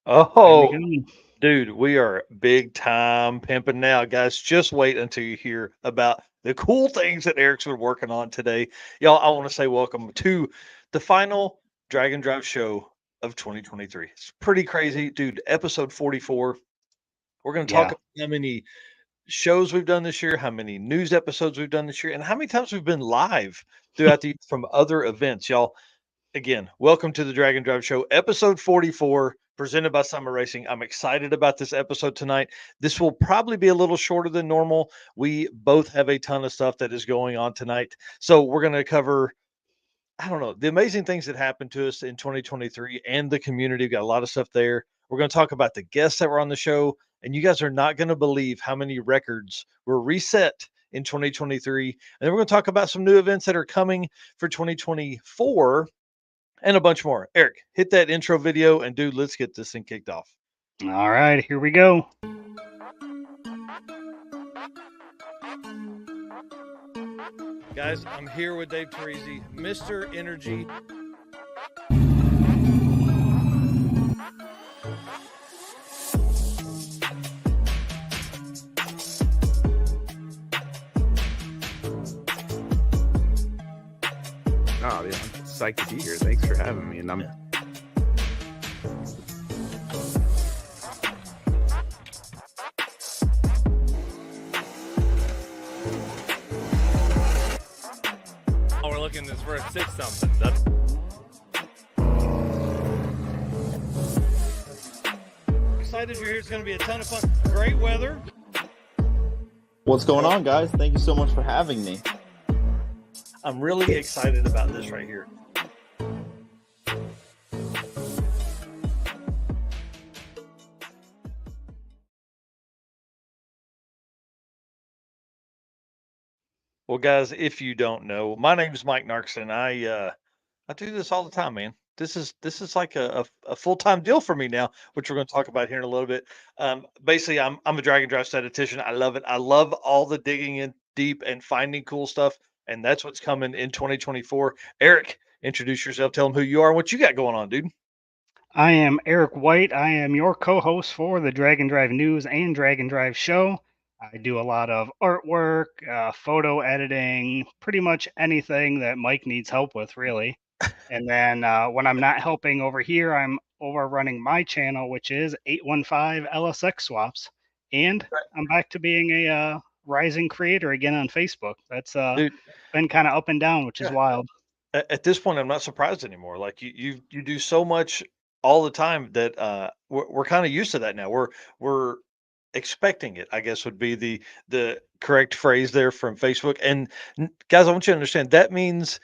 There we Oh, go. dude, we are big time pimping now, guys. Just wait until you hear about the cool things that Eric's been working on today. Y'all, I want to say welcome to the final Dragon Drive show of 2023. It's pretty crazy, dude. Episode 44. We're going to talk Yeah. about how many shows we've done this year, how many news episodes we've done this year, and how many times we've been live throughout the from other events. Y'all, again, welcome to the Dragon Drive Show, episode 44, presented by Summer Racing. I'm excited about this episode tonight. This will probably be a little shorter than normal. We both have a ton of stuff that is going on tonight. So we're going to cover, I don't know, the amazing things that happened to us in 2023 and the community. We've got a lot of stuff there. We're going to talk about the guests that were on the show. And you guys are not going to believe how many records were reset in 2023. And then we're going to talk about some new events that are coming for 2024 and a bunch more. Eric, hit that intro video and dude, let's get this thing kicked off. All right, here we go. Guys, I'm here with Dave Teresi, Mr. Energy. Oh, yeah, I'm psyched to be here. Thanks for having me. And I'm Oh, we're looking this for a 6 something. That's Excited you're here. It's going to be a ton of fun. Great weather. What's going on, guys? Thank you so much for having me. I'm really excited about this right here. Well, guys, if you don't know, my name is Mike Narkson. I do this all the time, man. This is like a full time deal for me now, which we're going to talk about here in a little bit. Basically, I'm a drag and drive statistician. I love it. I love all the digging in deep and finding cool stuff, and that's what's coming in 2024. Eric, introduce yourself. Tell them who you are and what you got going on, dude. I am Eric White. I am your co host for the Dragon Drive News and Dragon Drive Show. I do a lot of artwork, photo editing, pretty much anything that Mike needs help with, really. And then when I'm not helping over here, I'm over running my channel, which is 815 LSX Swaps. And I'm back to being a rising creator again on Facebook. That's Dude, been kind of up and down, which is yeah. wild. At this point, I'm not surprised anymore. Like you do so much all the time that we're kind of used to that now. We're expecting it, I guess would be the correct phrase there from Facebook. And guys, I want you to understand that means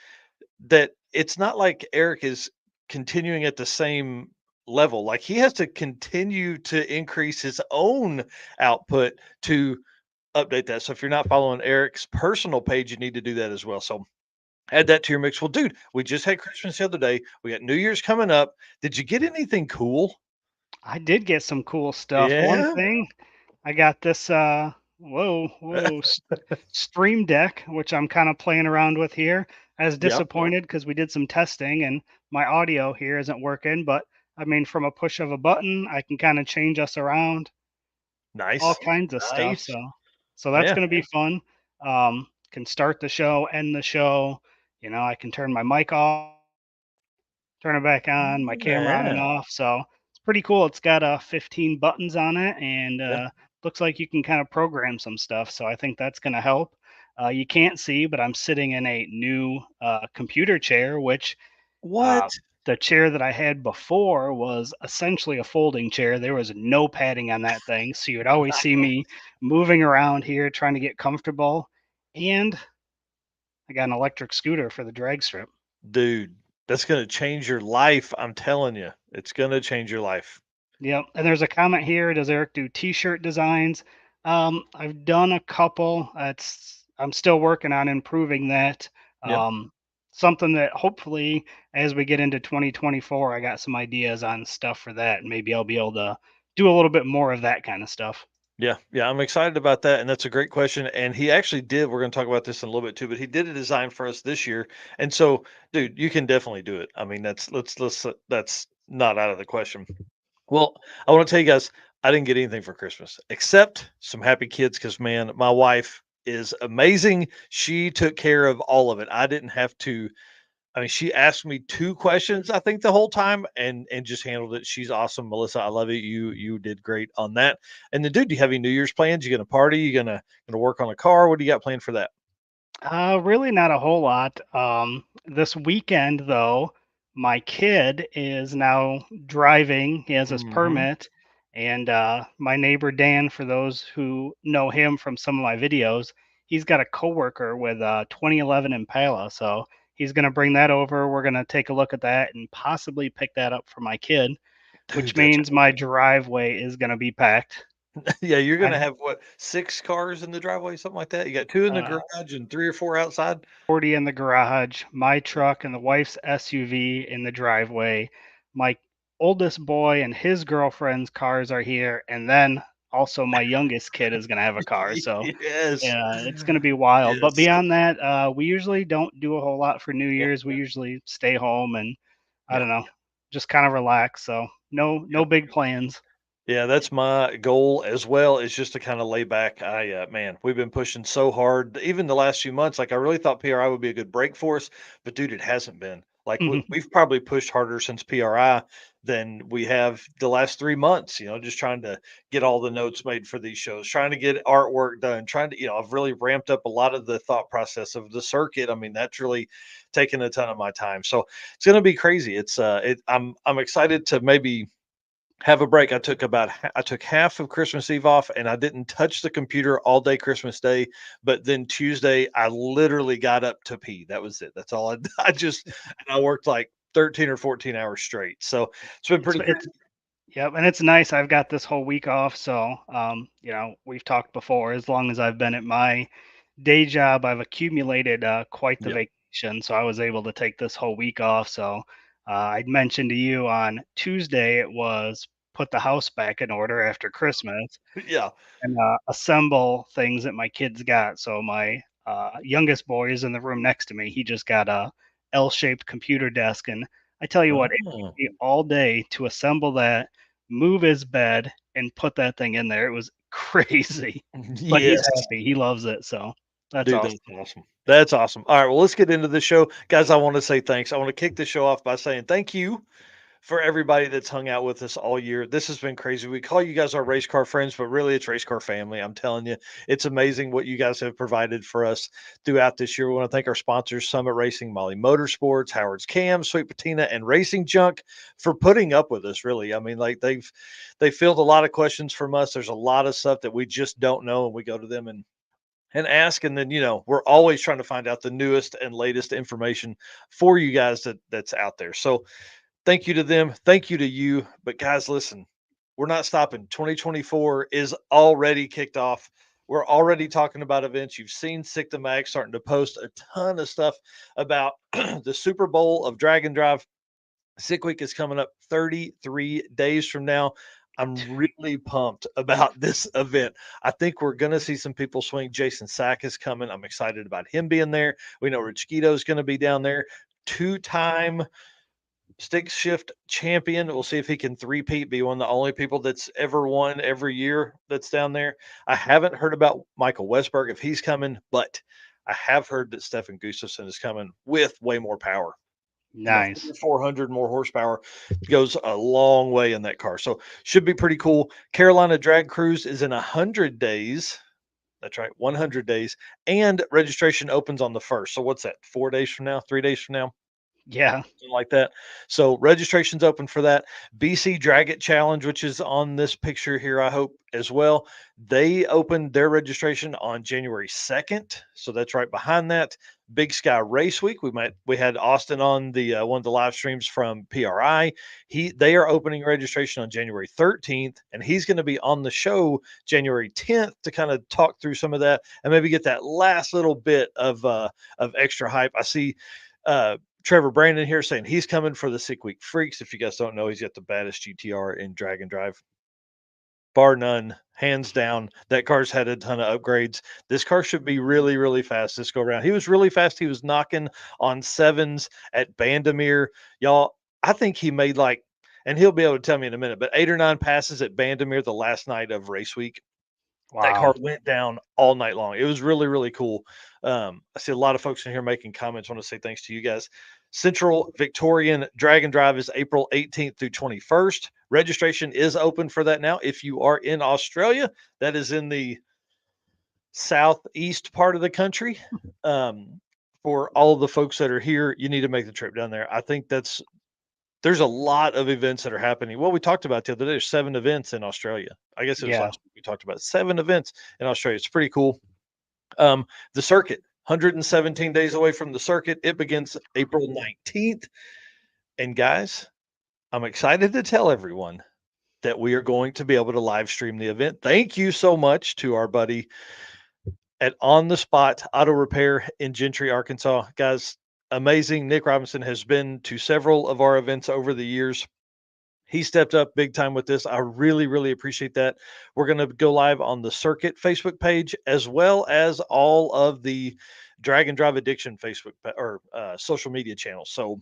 that it's not like Eric is continuing at the same level. Like he has to continue to increase his own output to update that. So if you're not following Eric's personal page, you need to do that as well. So add that to your mix. Well, dude, we just had Christmas the other day. We got New Year's coming up. Did you get anything cool? I did get some cool stuff. One Yeah. thing, I got this Stream Deck, which I'm kind of playing around with here. I was Yep. disappointed because we did some testing and my audio here isn't working, but I mean, from a push of a button, I can kind of change us around, all Nice. kinds of stuff. Nice. So that's Yeah. going to be fun. Can start the show, end the show. You know, I can turn my mic off, turn it back on, my camera on and Yeah. off. So it's pretty cool. It's got 15 buttons on it, and Yeah. looks like you can kind of program some stuff. So I think that's going to help. You can't see, but I'm sitting in a new computer chair, which What? uh, the chair that I had before was essentially a folding chair. There was no padding on that thing, so you would always see me moving around here trying to get comfortable. And I got an electric scooter for the drag strip. Dude, that's gonna change your life. I'm telling you. It's gonna change your life. Yep. And there's a comment here. Does Eric do t-shirt designs? I've done a couple. I'm still working on improving that. Yep. Something that hopefully as we get into 2024, I got some ideas on stuff for that. And maybe I'll be able to do a little bit more of that kind of stuff. Yeah, yeah, I'm excited about that, and that's a great question. And he actually did. We're going to talk about this in a little bit too, but he did a design for us this year, and so, dude, you can definitely do it. I mean, that's let's that's not out of the question. Well, I want to tell you guys, I didn't get anything for Christmas except some happy kids because, man, my wife is amazing. She took care of all of it. I didn't have to. I mean, she asked me 2 questions, I think, the whole time and just handled it. She's awesome, Melissa. I love it. You did great on that. And then, dude, do you have any New Year's plans? You gonna party? You gonna work on a car? What do you got planned for that? Really not a whole lot. This weekend, though, my kid is now driving. He has his Mhm. permit, and my neighbor Dan, for those who know him from some of my videos, he's got a coworker with a 2011 Impala, so he's gonna bring that over. We're gonna take a look at that and possibly pick that up for my kid, which Dude, that's means my driveway is gonna be packed. yeah, you're I gonna have what, 6 cars in the driveway, something like that? You got 2 in the uh, garage and 3 or 4 outside? 40 in the garage, my truck and the wife's SUV in the driveway. My oldest boy and his girlfriend's cars are here, and then also my youngest kid is gonna have a car. So Yes. yeah, it's gonna be wild. But Yes. beyond that, we usually don't do a whole lot for New Yeah, Year's. We usually stay home and I yeah, don't know, just kind of relax. So no yep. big plans. Yeah, that's my goal as well, is just to kinda lay back. Man, we've been pushing so hard, even the last few months. Like, I really thought PRI would be a good break for us, but dude, it hasn't been. Like, we've probably pushed harder since PRI than we have the last 3 months, just trying to get all the notes made for these shows, trying to get artwork done, trying to I've really ramped up a lot of the thought process of the circuit. I mean, that's really taken a ton of my time. So, it's gonna be crazy. I'm excited to maybe have a break. I took half of Christmas Eve off, and I didn't touch the computer all day Christmas Day. But then Tuesday, I literally got up to pee. That was it. That's all I. I worked like 13 or 14 hours straight. So it's been It's pretty it's crazy. Yep, and it's nice. I've got this whole week off, so we've talked before. As long as I've been at my day job, I've accumulated quite the Yeah. vacation, so I was able to take this whole week off. So I'd mentioned to you on Tuesday it was put the house back in order after Christmas Yeah. and assemble things that my kids got. So my youngest boy is in the room next to me. He just got a L-shaped computer desk, and I tell you what, it took Oh, me all day to assemble that, move his bed, and put that thing in there. It was crazy, but he's yes. happy. He loves it, so that's Dude, awesome. that's awesome. That's awesome. All right. Well, let's get into the show. Guys, I want to say thanks. I want to kick the show off by saying thank you for everybody that's hung out with us all year. This has been crazy. We call you guys our race car friends, but really it's race car family. I'm telling you, it's amazing what you guys have provided for us throughout this year. We want to thank our sponsors, Summit Racing, Molly Motorsports, Howard's Cam, Sweet Patina, and Racing Junk for putting up with us, really. I mean, like they filled a lot of questions from us. There's a lot of stuff that we just don't know, and we go to them and ask, and then we're always trying to find out the newest and latest information for you guys that's out there. So thank you to them. Thank you to you. But guys, listen, we're not stopping. 2024 is already kicked off. We're already talking about events. You've seen Sick the Mag starting to post a ton of stuff about the Super Bowl of Drag and Drive. Sick Week is coming up 33 days from now. I'm really pumped about this event. I think we're going to see some people swing. Jason Sack is coming. I'm excited about him being there. We know Rich Guido is going to be down there. Two-time stick shift champion. We'll see if he can three-peat, be one of the only people that's ever won every year that's down there. I haven't heard about Michael Westberg if he's coming, but I have heard that Stefan Gustafson is coming with way more power. Nice. 400 more horsepower goes a long way in that car. So should be pretty cool. Carolina Drag Cruise is in 100 days. That's right, 100 days. And registration opens on the 1st. So what's that? 4 days from now? 3 days from now? Yeah. Something like that. So registration's open for that. BC Drag It Challenge, which is on this picture here, I hope as well. They opened their registration on January 2nd. So that's right behind that. Big Sky Race Week. We had Austin on the one of the live streams from PRI. They are opening registration on January 13th, and he's going to be on the show January 10th to kind of talk through some of that and maybe get that last little bit of extra hype. I see Trevor Brandon here saying he's coming for the Sick Week Freaks. If you guys don't know, he's got the baddest GTR in Drag and Drive, bar none, hands down. That car's had a ton of upgrades. This car should be really, really fast this go around. He was really fast. He was knocking on sevens at Bandamere. Y'all, I think he made like and he'll be able to tell me in a minute, but 8 or 9 passes at Bandimere the last night of race week. That car Wow. went down all night long. It was really, really cool. I see a lot of folks in here making comments. I want to say thanks to you guys. Central Victorian Drag and Drive is April 18th through 21st. Registration is open for that now. If you are in Australia, that is in the southeast part of the country. For all of the folks that are here, you need to make the trip down there. I think there's a lot of events that are happening. Well, we talked about the other day, there's 7 events in Australia. I guess it was Yeah. last week we talked about 7 events in Australia. It's pretty cool. The circuit, 117 days away from the circuit. It begins April 19th. And guys, I'm excited to tell everyone that we are going to be able to live stream the event. Thank you so much to our buddy at On the Spot Auto Repair in Gentry, Arkansas. Guys, amazing. Nick Robinson has been to several of our events over the years. He stepped up big time with this. I really, really appreciate that. We're going to go live on the Circuit Facebook page, as well as all of the Drag and Drive Addiction Facebook or social media channels. So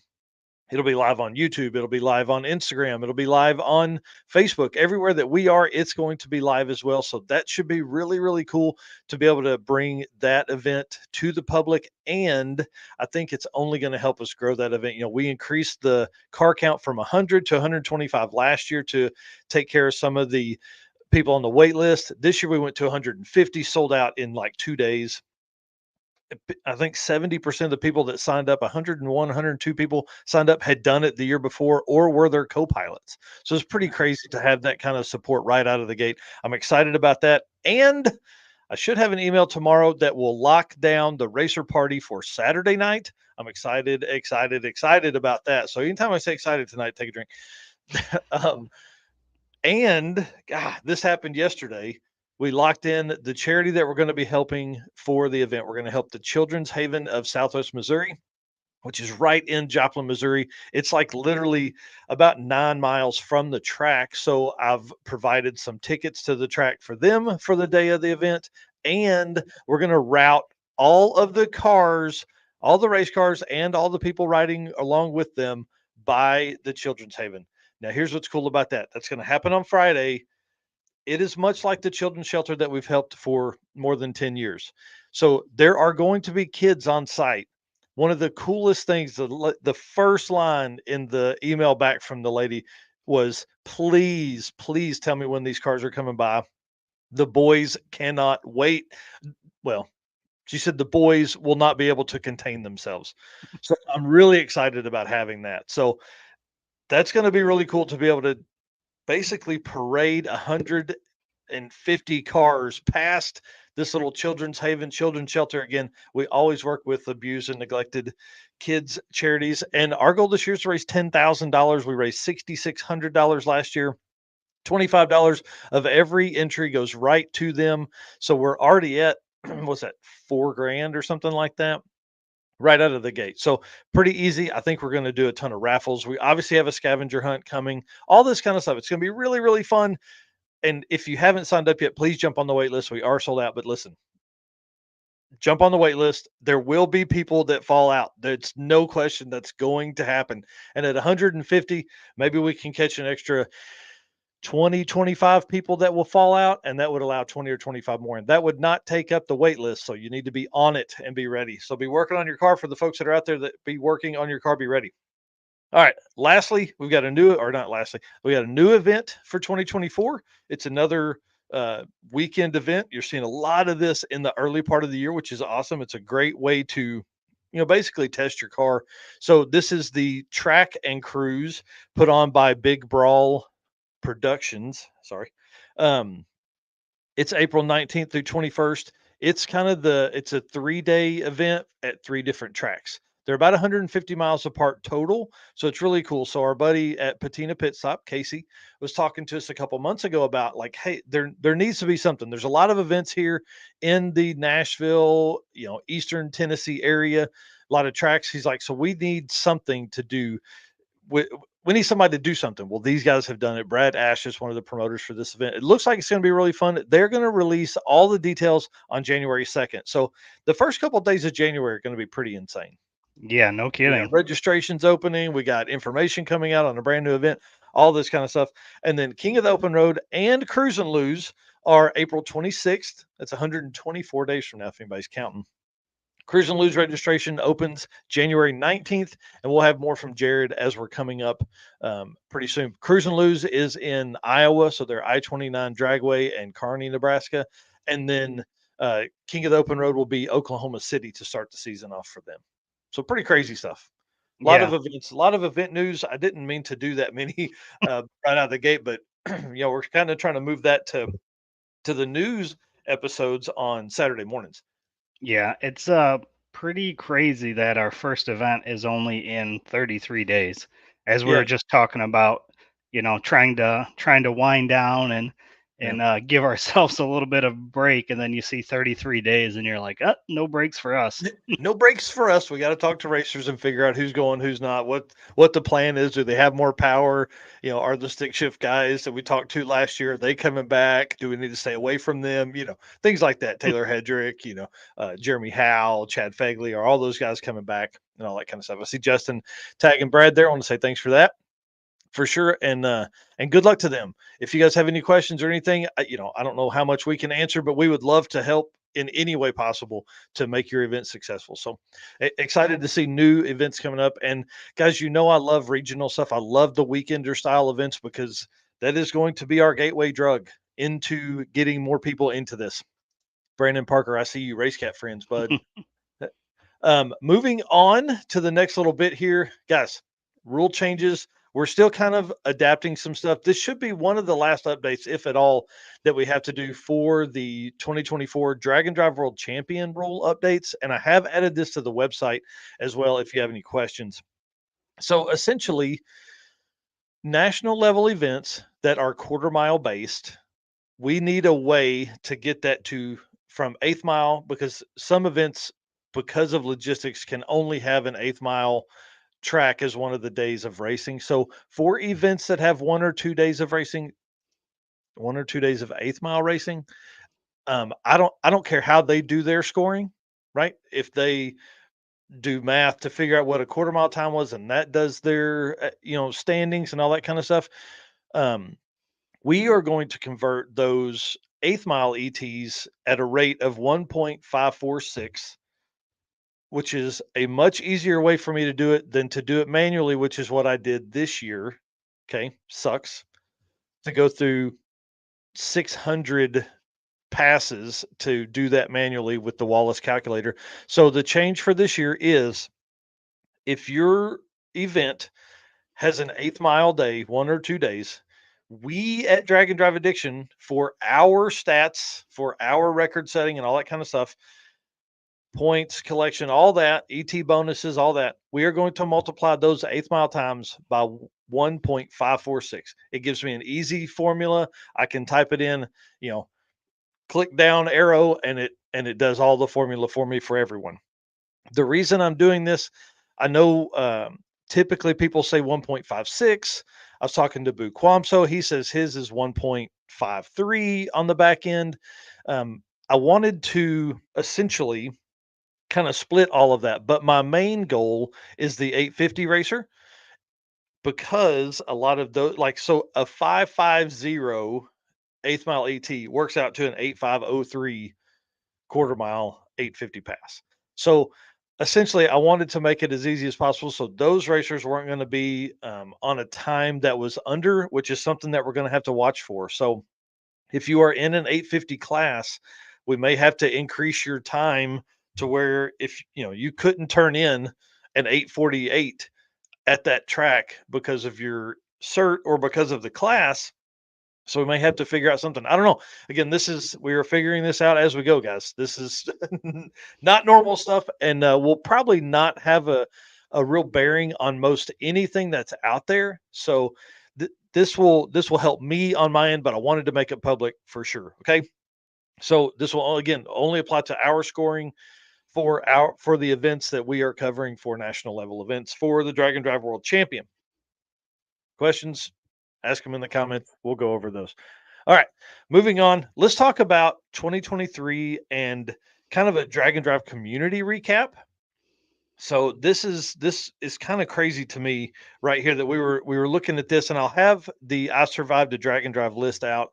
it'll be live on YouTube. It'll be live on Instagram. It'll be live on Facebook. Everywhere that we are, it's going to be live as well. So that should be really, really cool to be able to bring that event to the public. And I think it's only going to help us grow that event. You know, we increased the car count from 100 to 125 last year to take care of some of the people on the wait list. This year we went to 150, sold out in like 2 days. I think 70% of the people that signed up, 101, 102 people signed up, had done it the year before or were their co-pilots. So it's pretty crazy to have that kind of support right out of the gate. I'm excited about that. And I should have an email tomorrow that will lock down the racer party for Saturday night. I'm excited about that. So anytime I say excited tonight, take a drink. And God, this happened yesterday. We locked in the charity that we're going to be helping for the event. We're going to help the Children's Haven of Southwest Missouri, which is right in Joplin, Missouri. It's like literally about 9 miles from the track. So I've provided some tickets to the track for them for the day of the event. And we're going to route all of the cars, all the race cars, and all the people riding along with them by the Children's Haven. Now, here's what's cool about that. That's going to happen on Friday. It is much like the children's shelter that we've helped for more than 10 years. So there are going to be kids on site. One of the coolest things, the first line in the email back from the lady was, please tell me when these cars are coming by. The boys cannot wait. Well, she said the boys will not be able to contain themselves. So I'm really excited about having that. So that's going to be really cool to be able to basically parade 150 cars past this little Children's Haven, children's shelter. Again, we always work with abused and neglected kids charities. And our goal this year is to raise $10,000. We raised $6,600 last year. $25 of every entry goes right to them. So we're already at, what's that, $4,000 or something like that? Right out of the gate. So pretty easy. I think we're going to do a ton of raffles. We obviously have a scavenger hunt coming, all this kind of stuff. It's going to be really, really fun. And if you haven't signed up yet, please jump on the wait list. We are sold out, but listen, jump on the wait list. There will be people that fall out. There's no question that's going to happen. And at 150, maybe we can catch an extra 20, 25 people that will fall out, and that would allow 20 or 25 more. And that would not take up the wait list. So you need to be on it and be ready. So be working on your car. For the folks that are out there that be working on your car, be ready. All right. Lastly, we got a new event for 2024. It's another weekend event. You're seeing a lot of this in the early part of the year, which is awesome. It's a great way to, basically test your car. So this is the Track and Cruise put on by Big Brawl Productions. Sorry. It's April 19th through 21st. It's it's a 3-day event at 3 different tracks. They're about 150 miles apart total. So it's really cool. So our buddy at Patina Pit Stop, Casey, was talking to us a couple months ago about like, hey, there needs to be something. There's a lot of events here in the Nashville, Eastern Tennessee area, a lot of tracks. He's like, so we need something to do. We need somebody to do something. Well, these guys have done it. Brad Ash is one of the promoters for this event. It looks like it's going to be really fun. They're going to release all the details on January 2nd. So the first couple of days of January are going to be pretty insane. Yeah, no kidding. Registration's opening. We got information coming out on a brand new event. all this kind of stuff. And then King of the Open Road and Cruise and Lose are April 26th. That's 124 days from now, if anybody's counting. Cruise and Lose registration opens January 19th, and we'll have more from Jared as we're coming up pretty soon. Cruise and Lose is in Iowa, so they're I-29 Dragway and Kearney, Nebraska. And then King of the Open Road will be Oklahoma City to start the season off for them. So pretty crazy stuff. A lot of events, a lot of event news. I didn't mean to do that many right out of the gate, but we're kind of trying to move that to the news episodes on Saturday mornings. Yeah, it's pretty crazy that our first event is only in 33 days. As we were just talking about, trying to wind down and give ourselves a little bit of break, and then you see 33 days and you're like, no breaks for us. No breaks for us. We got to talk to racers and figure out who's going, who's not, what the plan is. Do they have more power? Are the stick shift guys that we talked to last year, are they coming back? Do we need to stay away from them? Things like that. Taylor Hedrick, Jeremy Howe, Chad Fagley, are all those guys coming back and all that kind of stuff. I see Justin tagging Brad there. I want to say thanks for that. For sure, and good luck to them. If you guys have any questions or anything, I don't know how much we can answer, but we would love to help in any way possible to make your event successful. So excited to see new events coming up. And guys, I love regional stuff. I love the weekender style events because that is going to be our gateway drug into getting more people into this. Brandon Parker, I see you, Race Cat friends, bud. Moving on to the next little bit here, guys, rule changes. We're still kind of adapting some stuff. This should be one of the last updates, if at all, that we have to do for the 2024 Drag and Drive World Champion rule updates. And I have added this to the website as well if you have any questions. So essentially, national level events that are quarter mile based, we need a way to get that from 8th mile, because some events, because of logistics, can only have an 8th mile track as one of the days of racing. So for events that have 1 or 2 days of racing, 1 or 2 days of 8th mile racing, I don't care how they do their scoring, right? If they do math to figure out what a quarter mile time was, and that does their standings and all that kind of stuff, we are going to convert those 8th mile ETs at a rate of 1.546, which is a much easier way for me to do it than to do it manually, which is what I did this year. Okay, sucks to go through 600 passes to do that manually with the Wallace calculator. So the change for this year is, if your event has an 8th mile day, 1 or 2 days, we at Drag and Drive Addiction, for our stats, for our record setting and all that kind of stuff, points collection, all that, ET bonuses, all that, we are going to multiply those 8th mile times by 1.546. It gives me an easy formula. I can type it in, click down arrow, and it does all the formula for me for everyone. The reason I'm doing this, I know typically people say 1.56. I was talking to Boo Quamso. He says his is 1.53 on the back end. I wanted to essentially kind of split all of that, but my main goal is the 850 racer, because a lot of those, so a 550 8th mile ET works out to an 8503 quarter mile 850 pass. So essentially, I wanted to make it as easy as possible, so those racers weren't going to be on a time that was under, which is something that we're going to have to watch for. So if you are in an 850 class, we may have to increase your time to where, if you couldn't turn in an 848 at that track because of your cert or because of the class. So we may have to figure out something. I don't know. Again, we are figuring this out as we go, guys. This is not normal stuff, and we'll probably not have a real bearing on most anything that's out there. So this will help me on my end, but I wanted to make it public for sure. Okay. So this will, again, only apply to our scoring for the events that we are covering for national level events for the Drag and Drive World Champion. Questions? Ask them in the comments. We'll go over those. All right, moving on. Let's talk about 2023 and kind of a Drag and Drive community recap. So this is kind of crazy to me right here that we were looking at this, and I'll have the I Survived a Drag and Drive list out.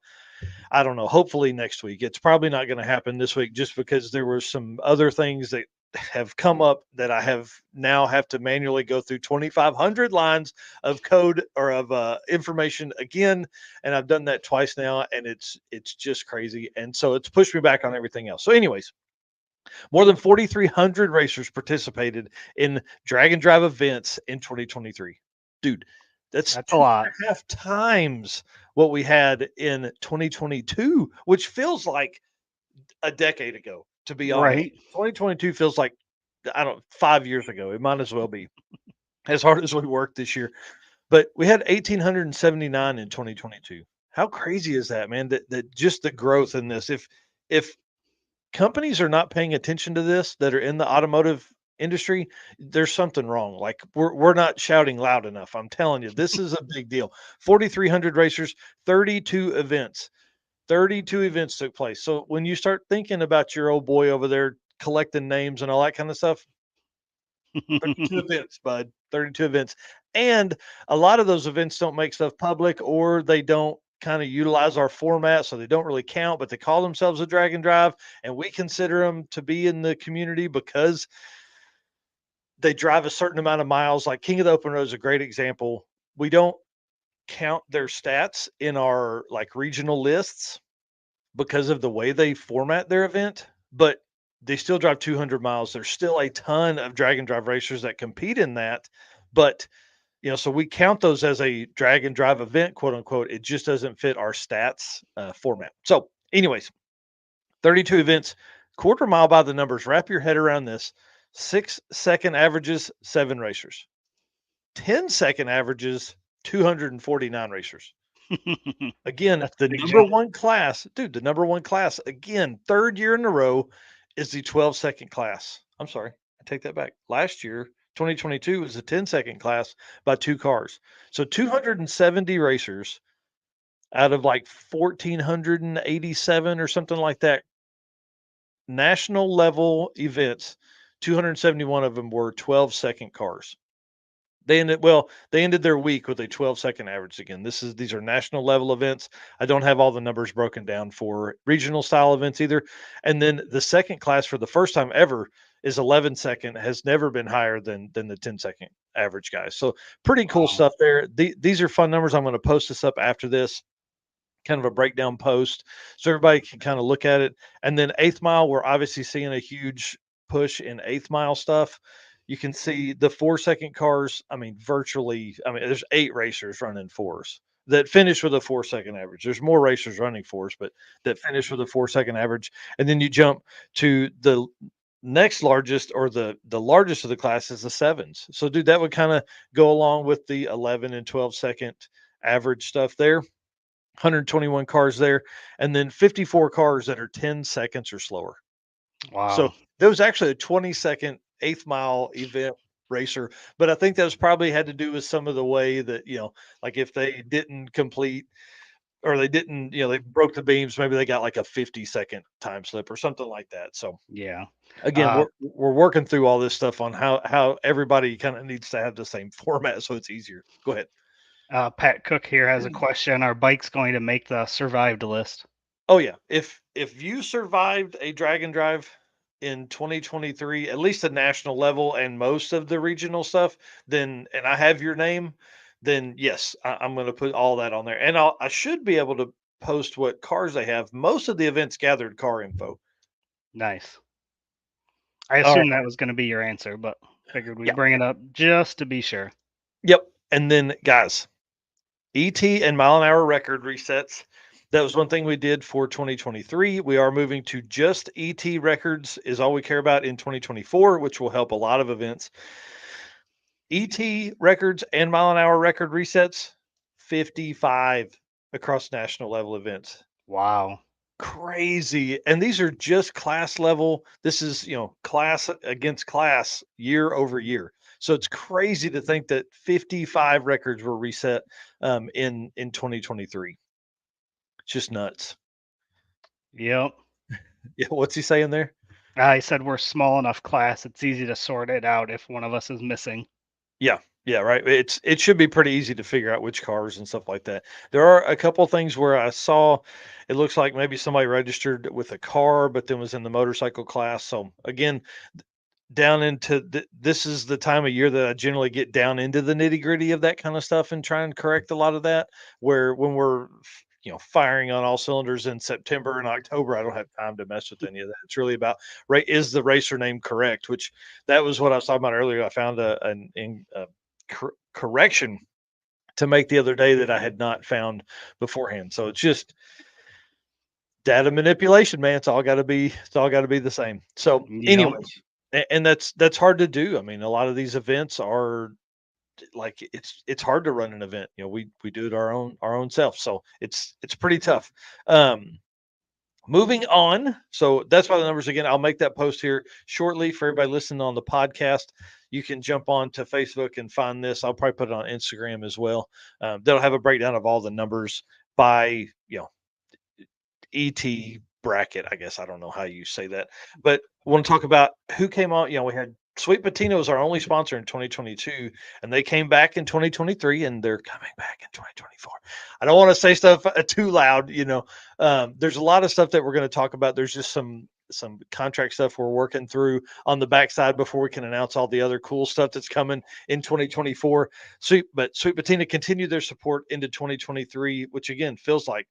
I don't know, hopefully next week. It's probably not going to happen this week just because there were some other things that have come up that I have to manually go through 2,500 lines of code or of information again, and I've done that twice now, and it's just crazy, and so it's pushed me back on everything else. So, anyways, more than 4,300 racers participated in drag and drive events in 2023. Dude, that's a lot. 2.5 times what we had in 2022, which feels like a decade ago, to be honest. Right. 2022 feels like, 5 years ago. It might as well be, as hard as we worked this year. But we had 1,879 in 2022. How crazy is that, man? That just the growth in this. If companies are not paying attention to this that are in the automotive industry, there's something wrong. Like we're not shouting loud enough. I'm telling you, this is a big deal. 4,300 racers, 32 events. 32 events took place. So when you start thinking about your old boy over there collecting names and all that kind of stuff, 32 events, bud. 32 events. And a lot of those events don't make stuff public, or they don't kind of utilize our format, so they don't really count, but they call themselves a drag and drive, and we consider them to be in the community because they drive a certain amount of miles. Like King of the Open Road is a great example. We don't count their stats in our like regional lists because of the way they format their event, but they still drive 200 miles. There's still a ton of drag and drive racers that compete in that, but so we count those as a drag and drive event, quote unquote. It just doesn't fit our stats format. So, anyways, 32 events, quarter mile by the numbers. Wrap your head around this. 6-second averages, 7 racers. 10-second averages, 249 racers. Again, the number one class, dude, the number one class, again, third year in a row is the 12-second class. I'm sorry, I take that back. Last year, 2022 was a 10-second class by 2 cars. So 270 racers out of like 1,487 or something like that. National level events, 271 of them were 12-second cars. They ended their week with a 12-second average again. These are national level events. I don't have all the numbers broken down for regional style events either. And then the second class for the first time ever is 11-second, has never been higher than the 10-second average, guys. So pretty cool stuff there. These are fun numbers. I'm going to post this up after this, kind of a breakdown post, so everybody can kind of look at it. And then 8th mile, we're obviously seeing a huge push in 8th mile stuff. You can see the 4-second cars. There's 8 racers running 4s that finish with a 4-second average. There's more racers running 4s, but that finish with a 4-second average. And then you jump to the next largest, or the largest of the class is the 7s. So, dude, that would kind of go along with the 11 and 12-second average stuff there. 121 cars there, and then 54 cars that are 10 seconds or slower. Wow. So there was actually a 20-second 8th mile event racer, but I think that was probably had to do with some of the way that, like if they didn't complete, or they didn't, they broke the beams, maybe they got like a 50-second time slip or something like that. So yeah, again, we're working through all this stuff on how everybody kind of needs to have the same format so it's easier. Go ahead. Pat Cook here has a question. Are bikes going to make the survived list? Oh yeah. If you survived a drag and drive in 2023, at least the national level and most of the regional stuff, and I have your name, then yes, I'm going to put all that on there. And I should be able to post what cars they have. Most of the events gathered car info. Nice. I assumed that was going to be your answer, but figured we'd bring it up just to be sure. Yep. And then, guys, ET and mile an hour record resets. That was one thing we did for 2023. We are moving to just ET records is all we care about in 2024, which will help a lot of events. ET records and mile an hour record resets, 55 across national level events. Wow. Crazy. And these are just class level. This is, class against class year over year. So it's crazy to think that 55 records were reset in 2023. It's just nuts. Yep. Yeah. What's he saying there? I said we're small enough class, it's easy to sort it out if one of us is missing. Yeah, yeah, right. It should be pretty easy to figure out which cars and stuff like that. There are a couple things where I saw it looks like maybe somebody registered with a car, but then was in the motorcycle class. So again, down into this is the time of year that I generally get down into the nitty gritty of that kind of stuff and try and correct a lot of that. Where when we're firing on all cylinders in September and October, I don't have time to mess with any of that. It's really about is the racer name correct? Which that was what I was talking about earlier. I found a correction to make the other day that I had not found beforehand. So it's just data manipulation, man. It's all got to be the same. So Yep. anyways, and that's hard to do. I mean, a lot of these events are like it's hard to run an event. We do it our own self. So it's pretty tough. Moving on. So that's why the numbers again. I'll make that post here shortly for everybody listening on the podcast. You can jump on to Facebook and find this. I'll probably put it on Instagram as well. They'll have a breakdown of all the numbers by ET bracket. I guess I don't know how you say that, but I want to talk about who came on. We had Sweet Patina was our only sponsor in 2022, and they came back in 2023, and they're coming back in 2024. I don't want to say stuff too loud. There's a lot of stuff that we're going to talk about. There's just some contract stuff we're working through on the backside before we can announce all the other cool stuff that's coming in 2024. Sweet Patina continued their support into 2023, which again feels like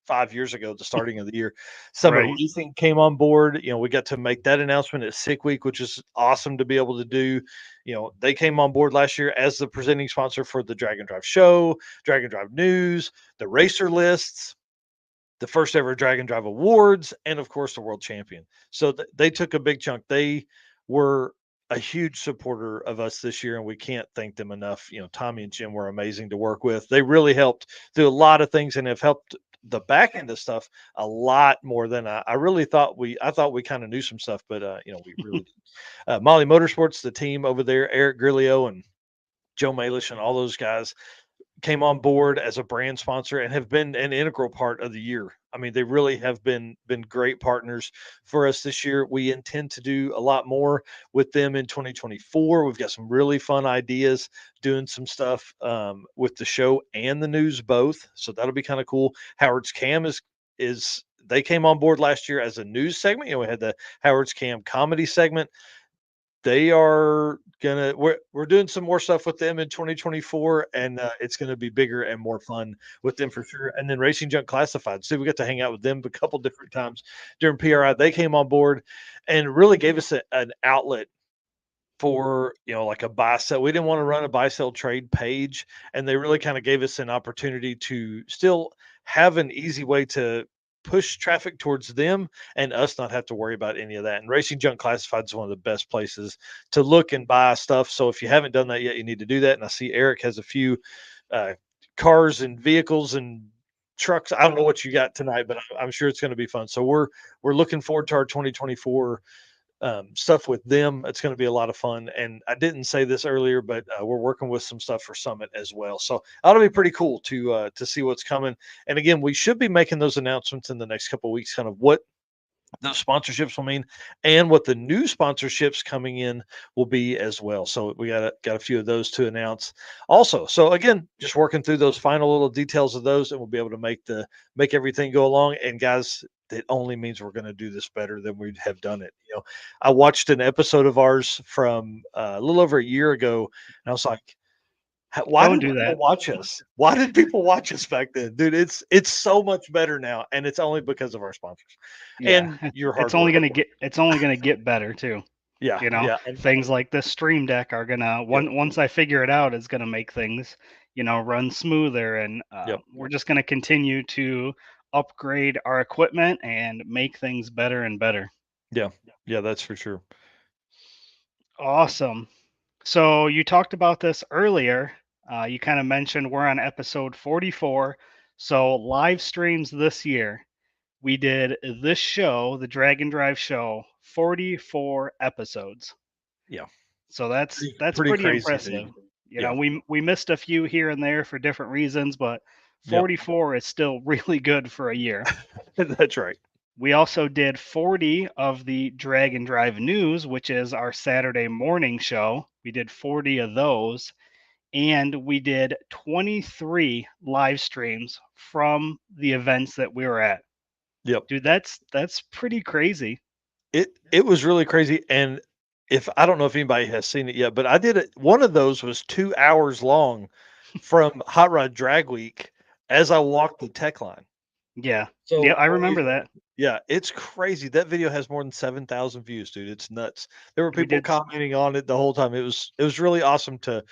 5 years ago, the starting of the year. Summit Right. Leasing came on board. We got to make that announcement at Sick Week, which is awesome to be able to do. They came on board last year as the presenting sponsor for the Drag and Drive show, Drag and Drive news, the racer lists, the first ever Drag and Drive awards, and of course the world champion. So they took a big chunk. They were a huge supporter of us this year, and we can't thank them enough. Tommy and Jim were amazing to work with. They really helped do a lot of things and have helped the back end of stuff a lot more than I really thought I thought we kind of knew some stuff, but we really Molly Motorsports, the team over there, Eric Grillo and Joe Malish and all those guys came on board as a brand sponsor and have been an integral part of the year. I mean, they really have been great partners for us this year. We intend to do a lot more with them in 2024. We've got some really fun ideas doing some stuff with the show and the news both. So that'll be kind of cool. Howard's Cam is they came on board last year as a news segment. We had the Howard's Cam comedy segment. They are we're doing some more stuff with them in 2024, and it's gonna be bigger and more fun with them for sure. And then Racing Junk Classified, so we got to hang out with them a couple different times during PRI. They came on board and really gave us an outlet for like a buy sell. We didn't want to run a buy sell trade page, and they really kind of gave us an opportunity to still have an easy way to push traffic towards them and us not have to worry about any of that. And Racing Junk Classified is one of the best places to look and buy stuff. So if you haven't done that yet, you need to do that. And I see Eric has a few cars and vehicles and trucks. I don't know what you got tonight, but I'm sure it's going to be fun. So we're looking forward to our 2024 stuff with them. It's going to be a lot of fun. And I didn't say this earlier, but we're working with some stuff for Summit as well. So that'll be pretty cool to see what's coming. And again, we should be making those announcements in the next couple of weeks, kind of what those sponsorships will mean and what the new sponsorships coming in will be as well. So we got a few of those to announce also. So again, just working through those final little details of those, and we'll be able to make everything go along. And guys, it only means we're going to do this better than we have done it. I watched an episode of ours from a little over a year ago, and I was like, why Don't did do people that. watch us? Why did people watch us back then, dude? It's so much better now, and it's only because of our sponsors and your hard it's only work. gonna get better too. Yeah, yeah, and Things like this Stream Deck are gonna once I figure it out, it's gonna make things run smoother, and Yep. we're just gonna continue to upgrade our equipment and make things better and better. yeah, that's for sure. Awesome. So you talked about this earlier. You kind of mentioned we're on episode 44. So live streams this year, we did this show, the Drag and Drive show, 44 episodes. Yeah. So that's Pretty pretty crazy, impressive. dude. We missed a few here and there for different reasons, but Yep. 44 is still really good for a year. That's right. We also did 40 of the Drag and Drive News, which is our Saturday morning show. We did 40 of those. And we did 23 live streams from the events that we were at. Yep. Dude, that's pretty crazy. It was really crazy. And if I don't know if anybody has seen it yet, but I did it. One of those was 2 hours long from Hot Rod Drag Week as I walked the tech line. Yeah. So Yeah, I remember that. Yeah, it's crazy. That video has more than 7,000 views, dude. It's nuts. There were We people did commenting on it the whole time. It was really awesome to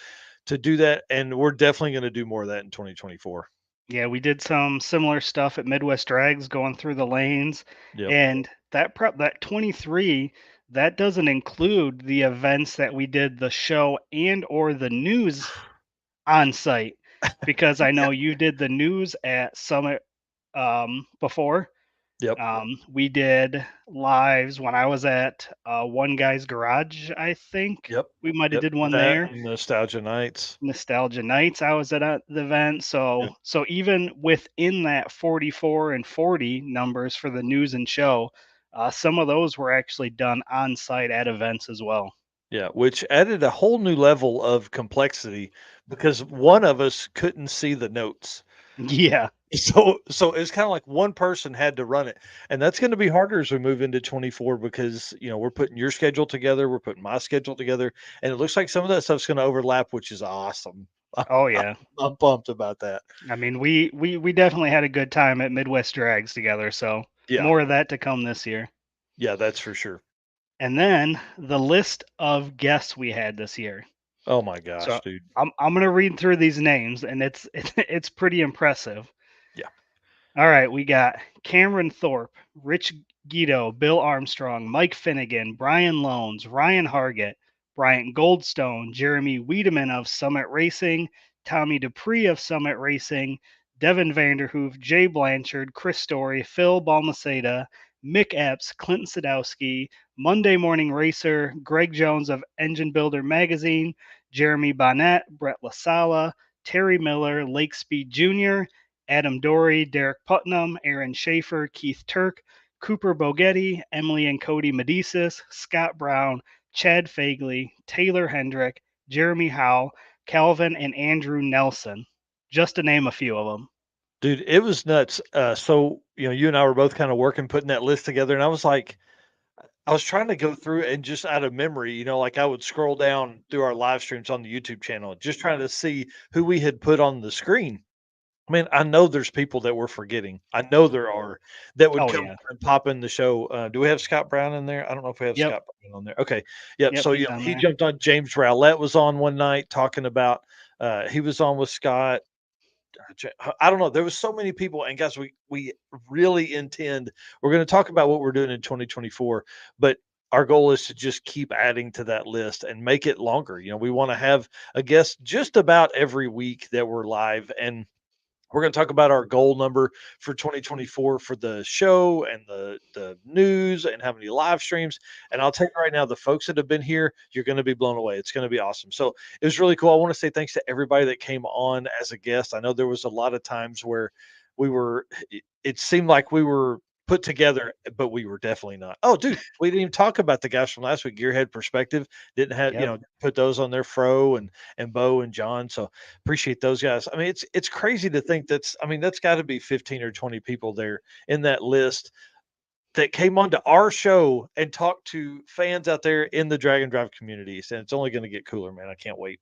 do that, and we're definitely going to do more of that in 2024. Yeah, we did some similar stuff at Midwest Drags going through the lanes. Yep. And that 23, that doesn't include the events that we did the show and or the news on site, because I know you did the news at Summit before. Yep. We did lives when I was at One Guy's Garage, I think. Yep. We might have Yep. did one That there. and Nostalgia Nights. Nostalgia Nights, I was at the event. So Yep. so even within that 44 and 40 numbers for the news and show, some of those were actually done on site at events as well. Yeah, which added a whole new level of complexity because one of us couldn't see the notes. Yeah. So it's kind of like one person had to run it, and that's going to be harder as we move into 24 because we're putting your schedule together, we're putting my schedule together, and it looks like some of that stuff's going to overlap, which is awesome. Oh yeah. I'm pumped about that. I mean, we definitely had a good time at Midwest Drags together. So Yeah, more of that to come this year. yeah, that's for sure. And then the list of guests we had this year. Oh my gosh, So dude. I'm gonna read through these names, and it's pretty impressive. Yeah. All right, we got Cameron Thorpe, Rich Guido, Bill Armstrong, Mike Finnegan, Brian Loans, Ryan Hargett, Bryant Goldstone, Jeremy Wiedemann of Summit Racing, Tommy Dupree of Summit Racing, Devin Vanderhoof, Jay Blanchard, Chris Story, Phil Balmaceda, Mick Epps, Clinton Sadowski, Monday Morning Racer, Greg Jones of Engine Builder Magazine, Jeremy Bonnet, Brett LaSala, Terry Miller, Lake Speed Jr., Adam Dory, Derek Putnam, Aaron Schaefer, Keith Turk, Cooper Bogetti, Emily and Cody Medicis, Scott Brown, Chad Fagley, Taylor Hendrick, Jeremy Howe, Calvin, and Andrew Nelson, just to name a few of them. Dude, it was nuts. So you and I were both kind of working, putting that list together, and I was trying to go through and just out of memory, like I would scroll down through our live streams on the YouTube channel, just trying to see who we had put on the screen. I mean, I know there's people that we're forgetting. I know there are that would come and pop in the show. Do we have Scott Brown in there? I don't know if we have Scott Brown on there. Okay. Yep. So he jumped on. James Rowlett was on one night talking about he was on with Scott. I don't know. There was so many people, and guys, we really intend. We're going to talk about what we're doing in 2024, but our goal is to just keep adding to that list and make it longer. We want to have a guest just about every week that we're live, and we're going to talk about our goal number for 2024 for the show and the news and how many live streams. And I'll tell you right now, the folks that have been here, you're going to be blown away. It's going to be awesome. So it was really cool. I want to say thanks to everybody that came on as a guest. I know there was a lot of times where it seemed like we were put together, but we were definitely not. Oh, dude, we didn't even talk about the guys from last week. Gearhead Perspective didn't have, put those on there, Fro and Bo and John. So appreciate those guys. I mean, it's crazy to think that's got to be 15 or 20 people there in that list that came onto our show and talked to fans out there in the Drag and Drive communities. And it's only going to get cooler, man. I can't wait.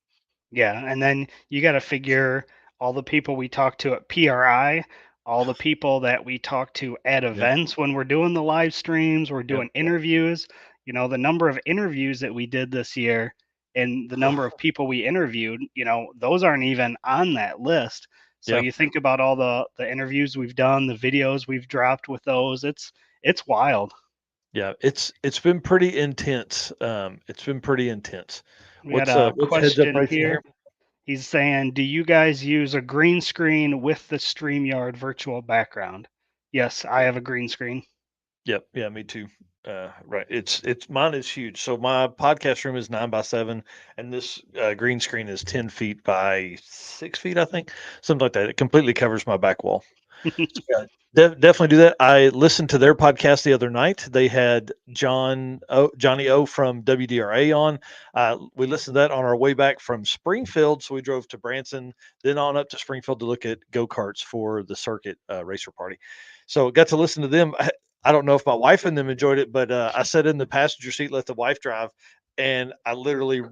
Yeah. And then you got to figure all the people we talked to at PRI, all the people that we talk to at events when we're doing the live streams, we're doing interviews, the number of interviews that we did this year and the number of people we interviewed, those aren't even on that list. So you think about all the interviews we've done, the videos we've dropped with those, it's wild. Yeah, it's been pretty intense. It's been pretty intense. We got a question here. He's saying, do you guys use a green screen with the StreamYard virtual background? Yes, I have a green screen. Yep. Yeah, me too. Right. It's mine is huge. So my podcast room is 9x7, and this green screen is 10 feet by 6 feet, I think, something like that. It completely covers my back wall. Yeah, definitely do that. I listened to their podcast the other night. They had Johnny O from WDRA on. We listened to that on our way back from Springfield. So we drove to Branson, then on up to Springfield to look at go-karts for the circuit racer party. So got to listen to them. I don't know if my wife and them enjoyed it, but I sat in the passenger seat, let the wife drive, and I literally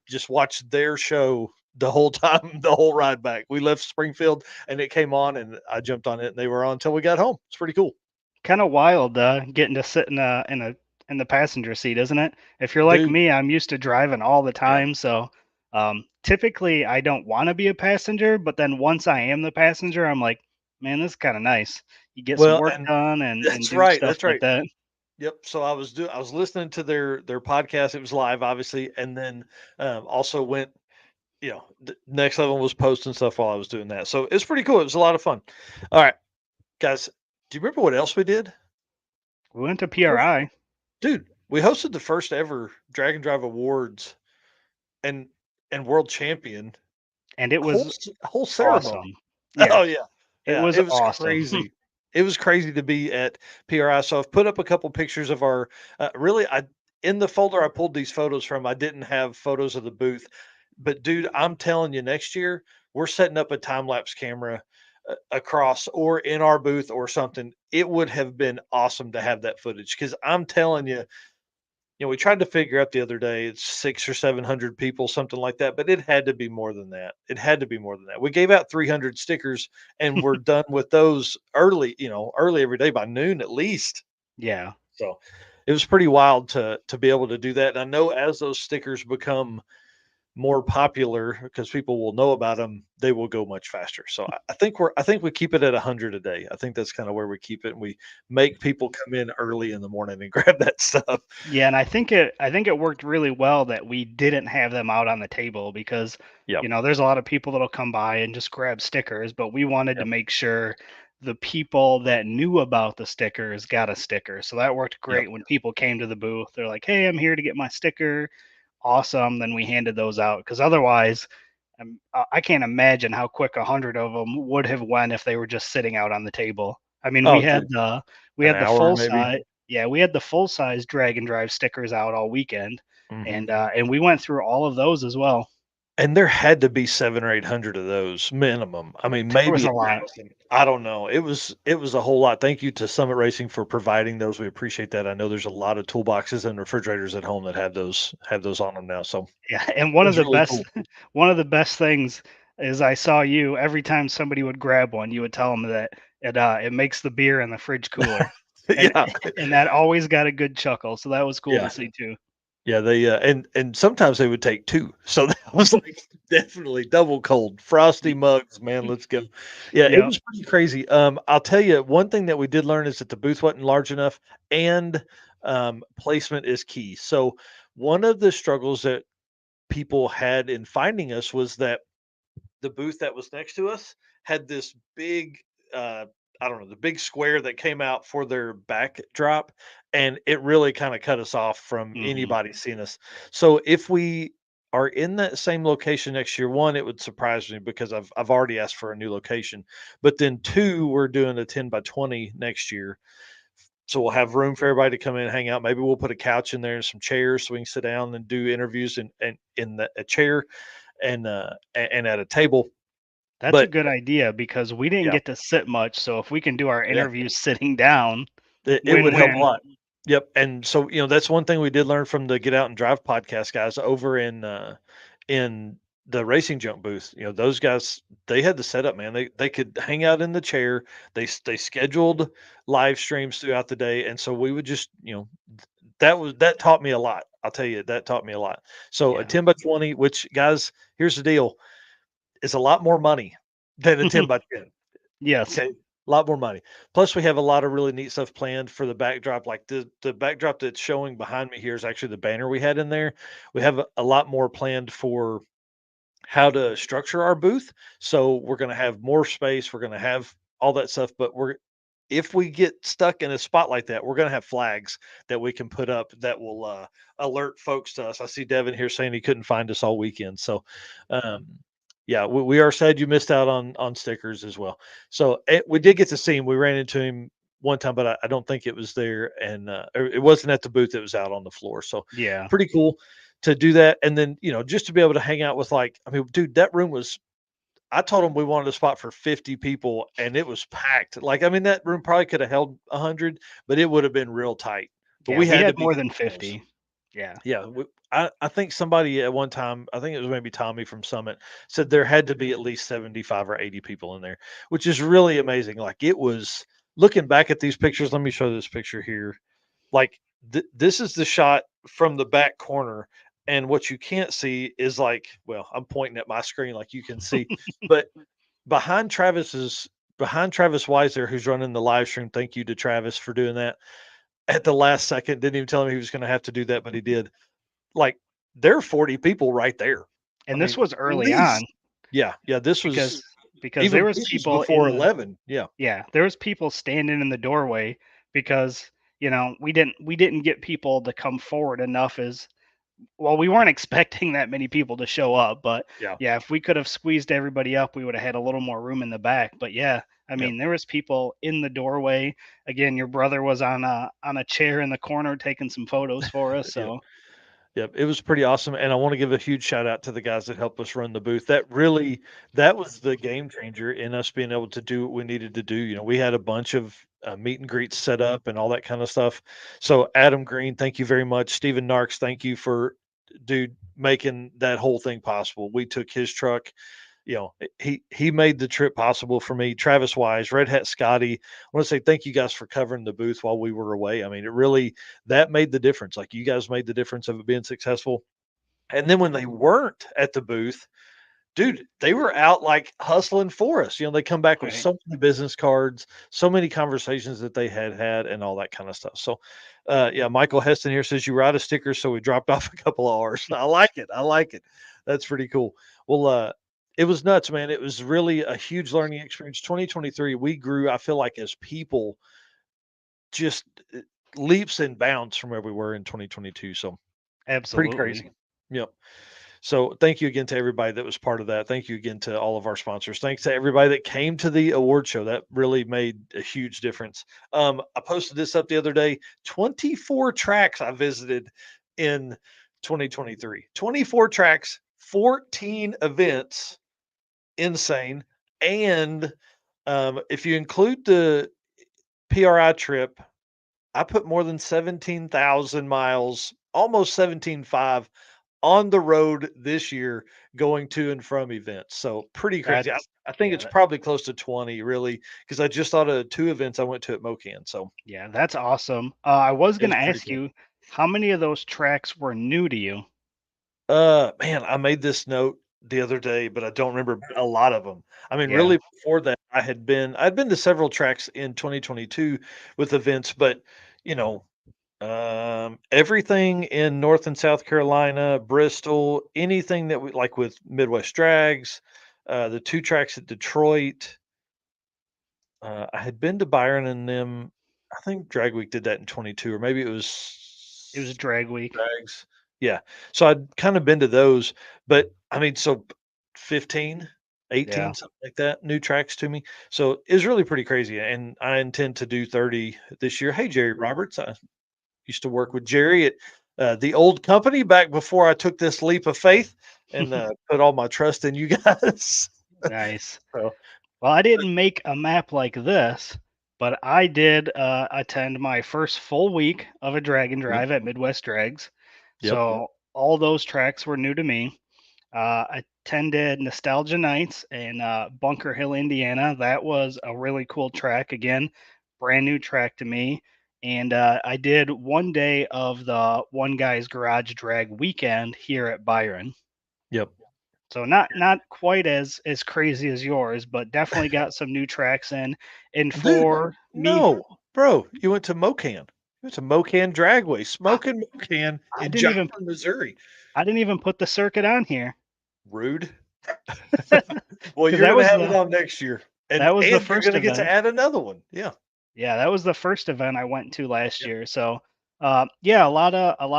just watched their show the whole time, the whole ride back. We left Springfield and it came on, and I jumped on it, and they were on until we got home. It's pretty cool. Kind of wild, getting to sit in the passenger seat, isn't it? If you're like Dude, me, I'm used to driving all the yeah. time, so typically I don't want to be a passenger, but then once I am the passenger, I'm like, man, this is kind of nice. You get some Well, work and done and that's do right. stuff That's like right. that. Yep. So I was listening to their podcast. It was live, obviously, and then also went, next level was posting stuff while I was doing that. So it's pretty cool. It was a lot of fun. All right, guys. Do you remember what else we did? We went to PRI, Dude, we hosted the first ever Dragon Drive Awards and world champion and it whole was whole ceremony. awesome. Yeah, Oh yeah. it Yeah, was it was awesome. crazy. It was crazy to be at PRI. So I've put up a couple pictures of our really I in the folder I pulled these photos from. I didn't have photos of the booth. But dude, I'm telling you, next year we're setting up a time lapse camera across or in our booth or something. It would have been awesome to have that footage because I'm telling you, we tried to figure out the other day, it's 6 or 700 people, something like that, but it had to be more than that. It had to be more than that. We gave out 300 stickers and we're done with those early every day by noon at least. Yeah. So it was pretty wild to be able to do that. And I know as those stickers become more popular because people will know about them, they will go much faster. So I think we keep it at 100 a day. I think that's kind of where we keep it. And we make people come in early in the morning and grab that stuff. Yeah, and I think it worked really well that we didn't have them out on the table because Yep. there's a lot of people that'll come by and just grab stickers, but we wanted to Yep. make sure the people that knew about the stickers got a sticker. So that worked Yep. great when people came to the booth. They're like, "Hey, I'm here to get my sticker." Awesome. Then we handed those out because otherwise, I can't imagine how quick 100 of them would have went if they were just sitting out on the table. I mean, Oh, dude, we an had the hour full maybe. size. Yeah, we had the full size drag and drive stickers out all weekend, Mhm. and we went through all of those as well. And there had to be 7 or 800 of those minimum. I mean, There was maybe a lot. 1,000. I don't know. It was a whole lot. Thank you to Summit Racing for providing those. We appreciate that. I know there's a lot of toolboxes and refrigerators at home that have those on them now. So Yeah, and it was really cool. one of the best things is I saw you every time somebody would grab one, you would tell them that it makes the beer in the fridge cooler, and Yeah. and that always got a good chuckle. So that was cool Yeah. to see too. Yeah, they and sometimes they would take 2. So that was like definitely double cold. Frosty mugs, man, let's go. Yeah, it Yeah, was pretty crazy. I'll tell you one thing that we did learn is that the booth wasn't large enough and placement is key. So one of the struggles that people had in finding us was that the booth that was next to us had this big I don't know, the big square that came out for their backdrop, and it really kind of cut us off from hmm anybody seeing us. So if we are in that same location next year, one, it would surprise me because I've already asked for a new location. But then two, we're doing a 10 by 20 next year. So we'll have room for everybody to come in and hang out. Maybe we'll put a couch in there and some chairs so we can sit down and do interviews in a chair and at a table. that's a But good idea because we didn't yeah, get to sit much. So if we can do our yeah, interviews sitting down, it would help a win-win. lot. Yep. And so, that's one thing we did learn from the Get Out and Drive podcast guys over in the Racing Junk booth. Those guys, they had the setup, man. They could hang out in the chair. They scheduled live streams throughout the day. And so we would just, that taught me a lot. I'll tell you, that taught me a lot. So a Yeah. 10 by 20, which guys, here's the deal, is a lot more money than a 10 by 10. Yes. Okay. A lot more money. Plus, we have a lot of really neat stuff planned for the backdrop. Like the backdrop that's showing behind me here is actually the banner we had in there. We have a lot more planned for how to structure our booth. So we're going to have more space. We're going to have all that stuff. But if we get stuck in a spot like that, we're going to have flags that we can put up that will alert folks to us. I see Devin here saying he couldn't find us all weekend. So, um, Yeah, we are sad you missed out on stickers as well. So we did get to see him. We ran into him one time, but I don't think it was there, and or it wasn't at the booth. It was out on the floor. So Yeah. pretty cool to do that. And then just to be able to hang out with dude, that room was. I told him we wanted a spot for 50 people, and it was packed. That room probably could have held 100, but it would have been real tight. But Yeah, we had to be more than close. 50. Yeah. Yeah, I think somebody at one time, I think it was maybe Tommy from Summit, said there had to be at least 75 or 80 people in there, which is really amazing. Like it was looking back at these pictures. Let me show this picture here. Like this is the shot from the back corner, and what you can't see is I'm pointing at my screen like you can see, but behind Travis Wise there, who's running the live stream. Thank you to Travis for doing that at the last second. Didn't even tell him he was going to have to do that, but he did. Like there are 40 people right there. And this was early least. on. Yeah. This was because there was people before 11. Yeah. Yeah, there was people standing in the doorway because we didn't get people to come forward enough we weren't expecting that many people to show up, but yeah, if we could have squeezed everybody up, we would have had a little more room in the back. But yeah, I mean, there was people in the doorway. Again, your brother was on a chair in the corner taking some photos for us. So Yep, it was pretty awesome, and I want to give a huge shout out to the guys that helped us run the booth. That was the game changer in us being able to do what we needed to do. We had a bunch of meet and greets set up and all that kind of stuff. So Adam Green, thank you very much. Stephen Narks, thank you for making that whole thing possible. We took his truck. He made the trip possible for me. Travis Wise, Red Hat Scotty. I want to say thank you guys for covering the booth while we were away. I mean, that made the difference. Like you guys made the difference of it being successful. And then when they weren't at the booth, dude, they were out like hustling for us. They come back with so many business cards, so many conversations that they had and all that kind of stuff. So, Michael Heston here says you were out of stickers, so we dropped off a couple of hours. I like it. That's pretty cool. Well, it was nuts, man. It was really a huge learning experience. 2023, we grew, I feel like, as people, just leaps and bounds from where we were in 2022. So absolutely pretty crazy. Yep. So thank you again to everybody that was part of that. Thank you again to all of our sponsors. Thanks to everybody that came to the award show. That really made a huge difference. I posted this up the other day. 24 tracks I visited in 2023. 24 tracks, 14 events. Insane. And if you include the PRI trip, I put more than 17,000 miles, almost 17,500 on the road this year going to and from events. So pretty crazy. I think it's probably close to 20 really, because I just thought of 2 events I went to at MoCan. So yeah, that's awesome. I was going to ask you, how many of those tracks were new to you? Man, I made this note the other day, but I don't remember a lot of them. I mean, really before that, I'd been to several tracks in 2022 with events, but everything in North and South Carolina, Bristol, anything that we like with Midwest Drags, the 2 tracks at Detroit. I had been to Byron and them. I think Drag Week did that in 22, or maybe it was Drag Week. Drags. Yeah. So I'd kind of been to those, but I mean, so 15, 18, something like that, new tracks to me. So it's really pretty crazy. And I intend to do 30 this year. Hey, Jerry Roberts. I used to work with Jerry at the old company back before I took this leap of faith and put all my trust in you guys. Nice. Well, I didn't make a map like this, but I did attend my first full week of a drag and drive at Midwest Drags. So all those tracks were new to me. I attended Nostalgia Nights in Bunker Hill, Indiana. That was a really cool track. Again, brand new track to me. And I did one day of the One Guy's Garage Drag weekend here at Byron. Yep. So not quite as crazy as yours, but definitely got some new tracks in. And for me, no, bro, you went to MoCan. You went to MoCan Dragway, smoking MoCan in Joplin, Missouri. I didn't even put the circuit on here. Rude. Well, you're gonna have it on next year, and that was the first. You're gonna get to add another one. Yeah. Yeah, that was the first event I went to last year. So Yeah, a lot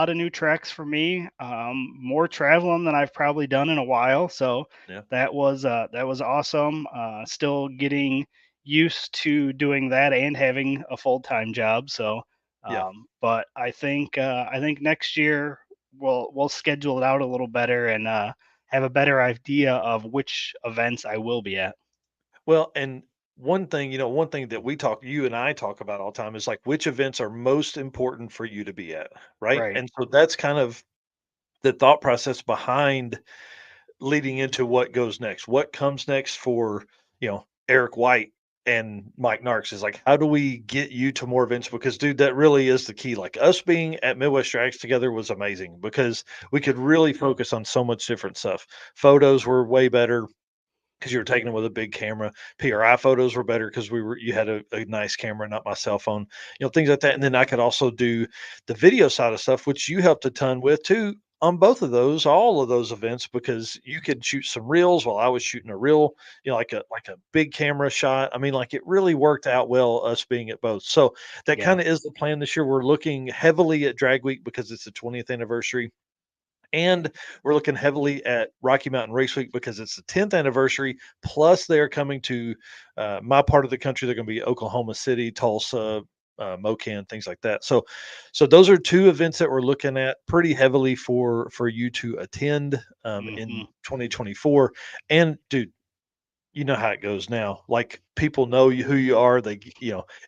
of new tracks for me. More traveling than I've probably done in a while, so Yeah. that was awesome. Still getting used to doing that and having a full-time job. So, Yeah. but I think next year we'll schedule it out a little better and have a better idea of which events I will be at. Well, and one thing that you and I talk about all the time is like which events are most important for you to be at, right? Right. And so that's kind of the thought process behind leading into what goes next. What comes next for, Eric White and Mike Narks is like, how do we get you to more events? Because dude, that really is the key. Like us being at Midwest Drags together was amazing because we could really focus on so much different stuff. Photos were way better because you were taking them with a big camera. PRI photos were better because you had a nice camera, not my cell phone, things like that. And then I could also do the video side of stuff, which you helped a ton with too on both of those, all of those events, because you could shoot some reels while I was shooting a reel, like a big camera shot. I mean, like it really worked out well, us being at both. So that Yeah. kind of is the plan this year. We're looking heavily at Drag Week because it's the 20th anniversary. And we're looking heavily at Rocky Mountain Race Week because it's the 10th anniversary. Plus, they're coming to my part of the country. They're going to be Oklahoma City, Tulsa, Mocan, things like that. So those are two events that we're looking at pretty heavily for you to attend in Hmm. 2024. And dude, you know how it goes now. Like people know who you are.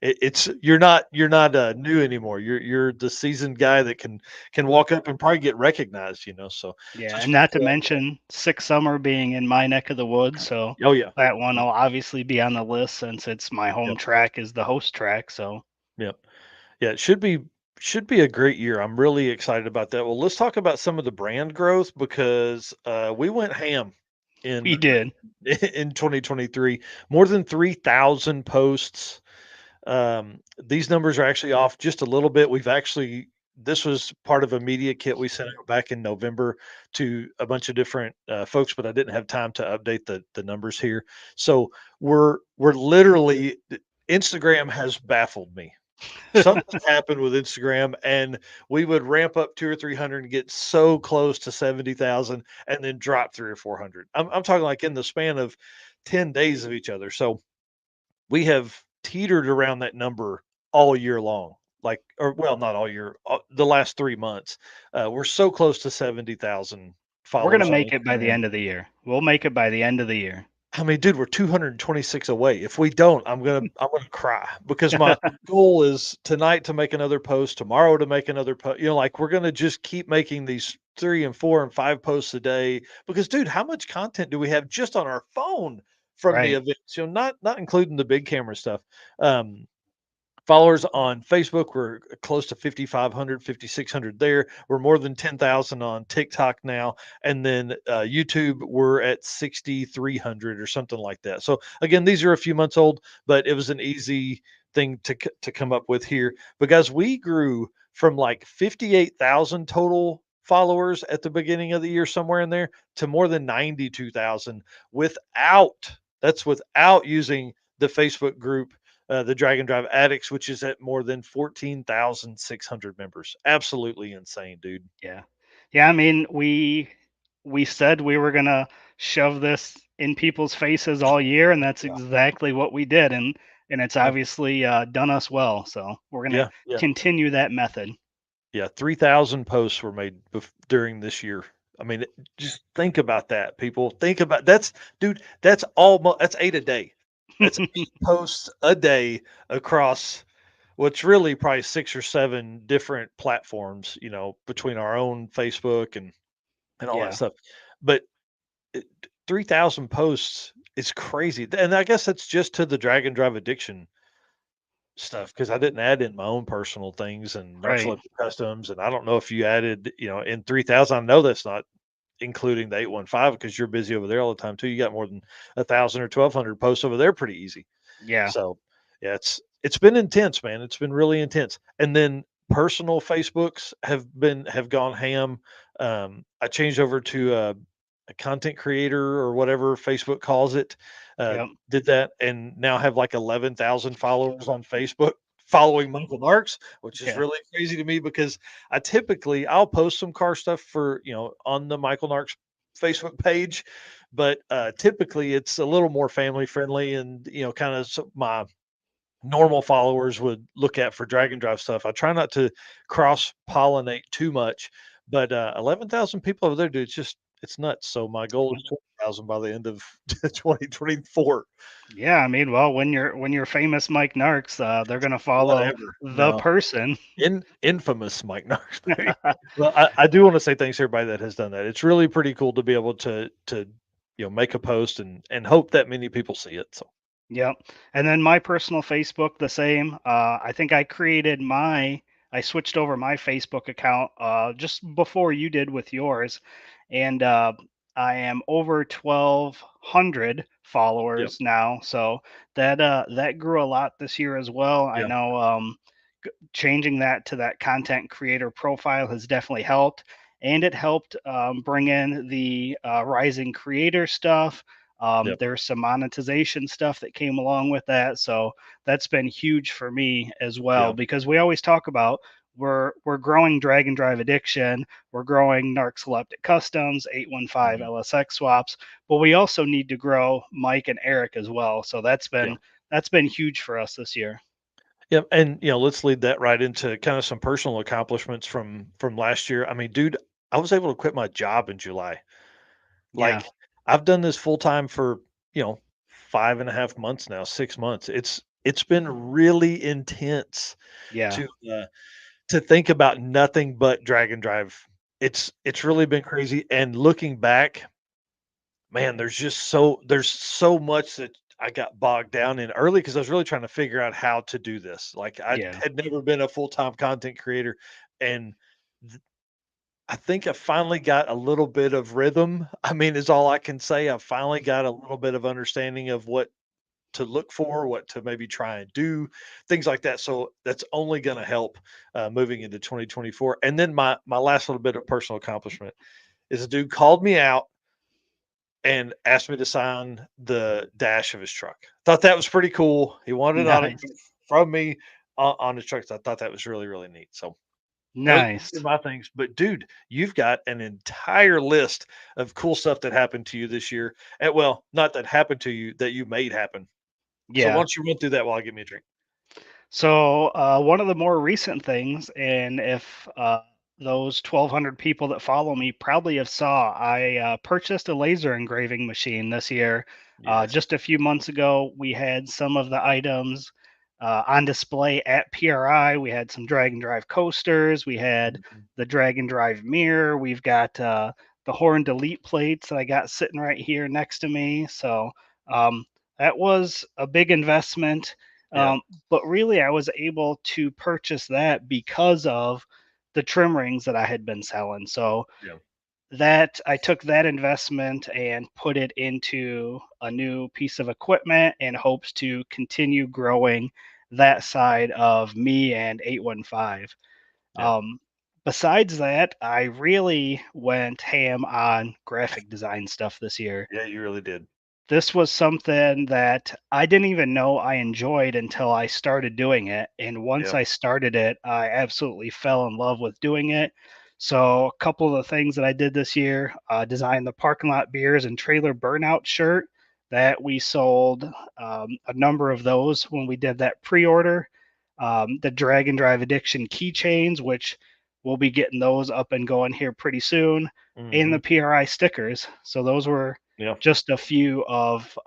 It's you're not new anymore. You're the seasoned guy that can walk up and probably get recognized. So Yeah, it's and pretty not to cool. mention Six Summer being in my neck of the woods, so Oh yeah, that one yeah, will obviously be on the list since it's my yeah, home track is the host track. So yeah, yeah. It should be a great year. I'm really excited about that. Well, let's talk about some of the brand growth because we went ham we in did. in 2023. More than 3,000 posts. These numbers are actually off just a little bit. This was part of a media kit we sent out back in November to a bunch of different folks, but I didn't have time to update the numbers here. So we're literally Instagram has baffled me. Something happened with Instagram, and we would ramp up 2 or 300 and get so close to 70,000, and then drop 3 or 400. I'm talking like in the span of 10 days of each other. So we have teetered around that number all year long. Like, or well, not all year, the last 3 months. We're so close to 70,000 We're gonna followers on make it by the Instagram. end of the year. We'll make it by the end of the year. I mean, dude, we're 226 away. If we don't, I'm gonna cry because my goal is tonight to make another post, tomorrow to make another post. Like we're gonna just keep making these 3 and 4 and 5 posts a day. Because, dude, how much content do we have just on our phone from the Right. events? Not including the big camera stuff. Um, Followers on Facebook, we're close to 5,500, 5,600 there. We're more than 10,000 on TikTok now. And then YouTube, we're at 6,300 or something like that. So, again, these are a few months old, but it was an easy thing to come up with here because we grew from like 58,000 total followers at the beginning of the year, somewhere in there, to more than 92,000 without using the Facebook group, the Drag and Drive Addicts, which is at more than 14,600 members. Absolutely insane, dude. Yeah. Yeah, I mean, we said we were gonna shove this in people's faces all year, and that's Yeah. exactly what we did, and it's Yeah. obviously done us well. So we're gonna Yeah. Yeah. continue that method. Yeah. 3,000 posts were made during this year. I mean, just think about that, people. Think about dude. That's 8 a day. That's 8 posts a day across what's really probably 6 or 7 different platforms, between our own Facebook and all that Yeah. stuff. But 3,000 posts is crazy. And I guess that's just to the Drag and Drive Addiction stuff because I didn't add in my own personal things and Right. Narcoleptic Customs. And I don't know if you added, in 3,000. I know that's not including the 815 because you're busy over there all the time too. You got more than 1,000 or 1,200 posts over there pretty easy. Yeah. So yeah, it's been intense, man. It's been really intense. And then personal Facebooks have gone ham. I changed over to a content creator or whatever Facebook calls it. Yep. Did that and now have like 11,000 followers on Facebook following Michael Narks, which is Yeah. really crazy to me because I'll post some car stuff for on the Michael Narks Facebook page, but typically it's a little more family friendly and kind of my normal followers would look at for drag and drive stuff. I try not to cross pollinate too much, but 11,000 people over there, dude, it's nuts. So my goal is 20,000 by the end of 2024. Yeah, I mean, well, when you're famous Mike Narks, they're gonna follow Whatever. the No, person. infamous Mike Narks. Baby. Well, I do want to say thanks to everybody that has done that. It's really pretty cool to be able to make a post and hope that many people see it. So Yep. And then my personal Facebook, the same. I think I switched over my Facebook account just before you did with yours, and I am over 1,200 yep, followers now. So that grew a lot this year as well. I yeah, know changing that to that content creator profile has definitely helped, and it helped bring in the rising creator stuff. yep, There's some monetization stuff that came along with that, so that's been huge for me as well yeah, because we always talk about we're growing Drag and Drive Addiction, we're growing Narcoleptic Customs, 815 mhm, LSX swaps, but we also need to grow Mike and Eric as well. So yeah. that's been huge for us this year. Yep, and let's lead that right into kind of some personal accomplishments from last year. I mean, dude, I was able to quit my job in July. Yeah, Like, I've done this full time for, 5.5 months now, 6 months. It's been really intense yeah, to to think about nothing but drag and drive. It's really been crazy. And looking back, man, there's so much that I got bogged down in early because I was really trying to figure out how to do this. Like I yeah. had never been a full-time content creator, and th- I think I finally got a little bit of rhythm. I mean, is all I can say. I finally got a little bit of understanding of what to look for, what to maybe try and do, things like that. So that's only going to help moving into 2024. And then my last little bit of personal accomplishment is a dude called me out and asked me to sign the dash of his truck. Thought that was pretty cool. He wanted an autograph Nice. from me on his truck. So I thought that was really, really neat. So those are Nice. my things. But dude, you've got an entire list of cool stuff that happened to you this year. And well, not that happened to you, that you made happen. So why Yeah. don't you run through that while I get me a drink? So one of the more recent things, and if those 1,200 people that follow me probably have saw, I purchased a laser engraving machine this year. Yes. Just a few months ago, we had some of the items on display at PRI. We had some Drag and Drive coasters. We had Mhm. the Drag and Drive mirror. We've got the Horn Delete plates that I got sitting right here next to me. So um, that was a big investment. Yeah. Um, but really, I was able to purchase that because of the trim rings that I had been selling. So Yeah. that I took that investment and put it into a new piece of equipment in hopes to continue growing that side of me and 815. Yeah. Besides that, I really went ham on graphic design stuff this year. Yeah. You really did. This was something that I didn't even know I enjoyed until I started doing it. And once Yeah. I started it, I absolutely fell in love with doing it. So, a couple of the things that I did this year designed the parking lot beers and trailer burnout shirt that we sold a number of those when we did that pre order. The Drag and Drive Addiction keychains, which we'll be getting those up and going here pretty soon, and Hmm. the PRI stickers. So, those were Yeah. just a few of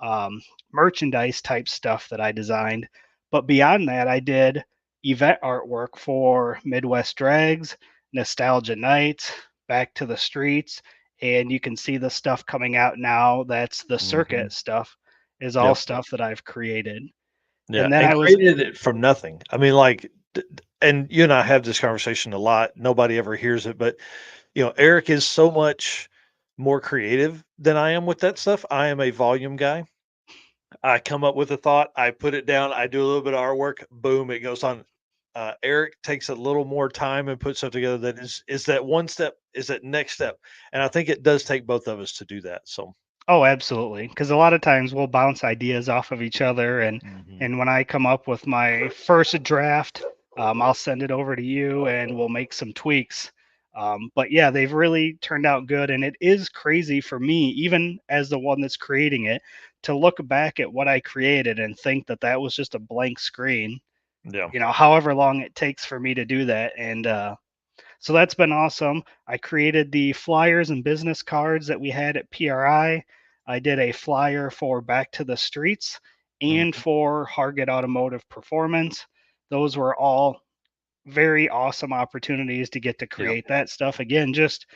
merchandise type stuff that I designed. But beyond that, I did event artwork for Midwest Drags, Nostalgia Nights, Back to the Streets, and you can see the stuff coming out now. That's the Hmm. circuit stuff, is all Yep. stuff that I've created. Yeah. And then And I was, created it from nothing. I mean, like, and you and I have this conversation a lot. Nobody ever hears it, but Eric is so much more creative than I am with that stuff. I am a volume guy. I come up with a thought, I put it down, I do a little bit of artwork, boom, it goes on. Eric takes a little more time and puts stuff together. That is that one step, is that next step, and I think it does take both of us to do that. So Oh, absolutely. Because a lot of times we'll bounce ideas off of each other, Mhm. and when I come up with my first draft, I'll send it over to you, and we'll make some tweaks. But yeah, they've really turned out good, and it is crazy for me, even as the one that's creating it, to look back at what I created and think that that was just a blank screen. Yeah. However long it takes for me to do that, and so that's been awesome. I created the flyers and business cards that we had at PRI. I did a flyer for Back to the Streets and Mhm. for Hargett Automotive Performance. Those were all very awesome opportunities to get to Yeah. create that stuff. Again, just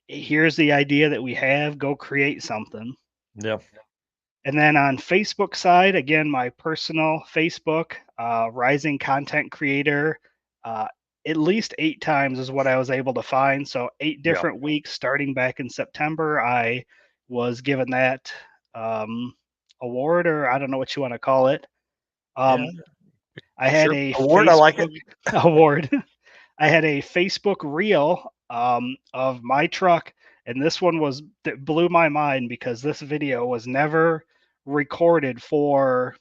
here's the idea that we have, go create something. Yeah. And then on Facebook side, again, my personal Facebook, rising content creator, uh, at least 8 times is what I was able to find. So 8 Yeah. different weeks starting back in September, I was given that um, award, or I don't know what you want to call it. Yeah. Um, I had Sure. a Award. I like Facebook it. award. I had a Facebook reel of my truck, and this one was that blew my mind because this video was never recorded for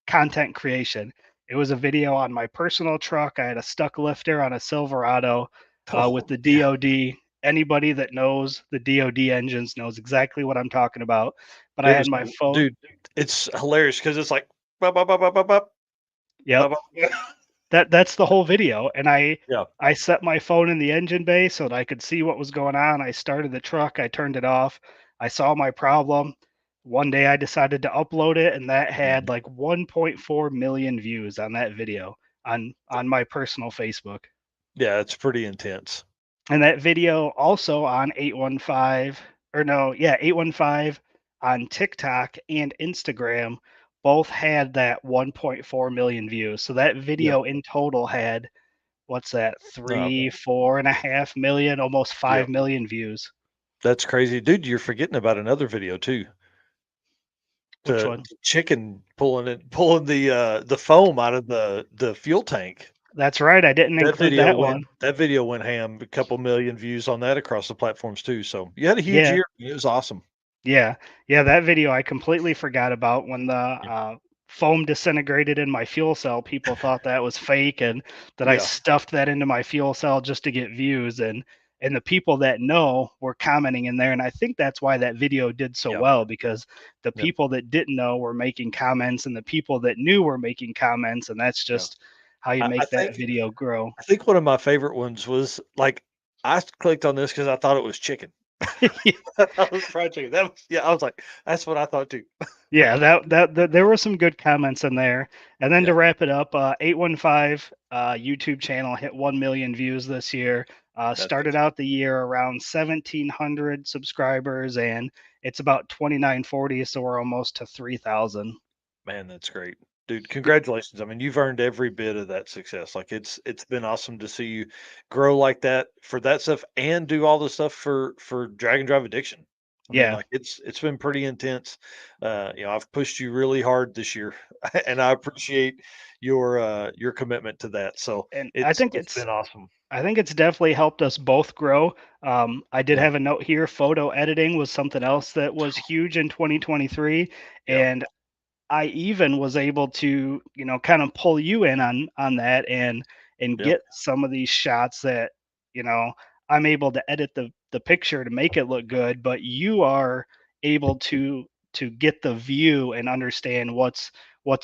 content creation. It was a video on my personal truck. I had a stuck lifter on a Silverado with Oh, the yeah. DoD. Anybody that knows the DoD engines knows exactly what I'm talking about. But I There's had my phone. dude, it's hilarious because it's like bop, bop, bop, bop, bop, bop, Yep. bop, bop. That's the whole video, and Yeah. I set my phone in the engine bay so that I could see what was going on. I started the truck, I turned it off, I saw my problem. One day I decided to upload it, and that had Mhm. like 1.4 million views on that video on my personal Facebook. Yeah, it's pretty intense. And that video also on 815, or no, yeah, 815 on TikTok and Instagram both had that 1.4 million views. So that Yeah. video in total had, what's that, No, 4.5 million, almost yeah. 5 million views. That's crazy. Dude, you're forgetting about another video too. Which one? The chicken pulling the foam out of the fuel tank. That's right. I didn't include that one. That video went ham, a couple million views on that across the platforms too. So you had a huge Yeah. year. It was awesome. Yeah. Yeah. That video I completely forgot about when the Yeah. foam disintegrated in my fuel cell. People thought that was fake and that I Yeah. stuffed that into my fuel cell just to get views. And the people that know were commenting in there. And I think that's why that video did so Yeah. well, because the Yeah. people that didn't know were making comments and the people that knew were making comments. And that's Yeah. just how you I make that think video grow. I think one of my favorite ones was like I clicked on this because I thought it was chicken. I thought it was fried chicken. That was I was like, that's what I thought too. Yeah, that there were some good comments in there. And then Yeah, to wrap it up, 815 YouTube channel hit 1 million views this year. that's Started awesome. out the year around 1,700 subscribers, and it's about 2,940, so we're almost to 3,000. Man, that's great. Dude, congratulations. I mean, you've earned every bit of that success. Like it's been awesome to see you grow like that for that stuff and do all the stuff for Drag and Drive Addiction. I mean, Yeah, like it's been pretty intense. I've pushed you really hard this year and I appreciate your commitment to that. So and it's been awesome. I think it's definitely helped us both grow. I did Yeah. have a note here. Photo editing was something else that was huge in 2023, Yeah. and I even was able to, kind of pull you in on that and Yeah. get some of these shots that, you know, I'm able to edit the picture to make it look good, but you are able to get the view and understand what's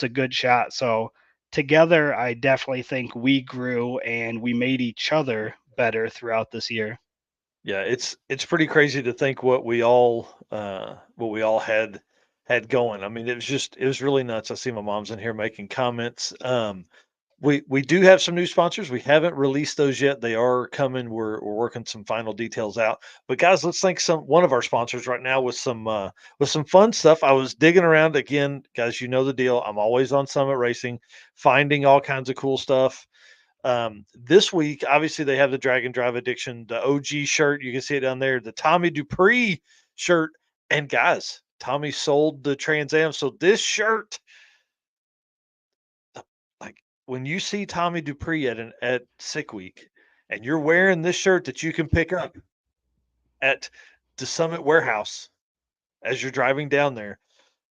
a good shot. So together, I definitely think we grew and we made each other better throughout this year. Yeah, it's pretty crazy to think what we all had going. I mean, it was really nuts. I see my mom's in here making comments. We do have some new sponsors. We haven't released those yet. They are coming. We're working some final details out. But guys, let's thank some one of our sponsors right now with some fun stuff. I was digging around again, guys. You know the deal. I'm always on Summit Racing, finding all kinds of cool stuff. This week, obviously, they have the Drag and Drive Addiction, the OG shirt. You can see it down there, the Tommy Dupree shirt. And guys, Tommy sold the Trans Am. So this shirt, like when you see Tommy Dupree at Sick Week and you're wearing this shirt that you can pick up at the Summit Warehouse, as you're driving down there,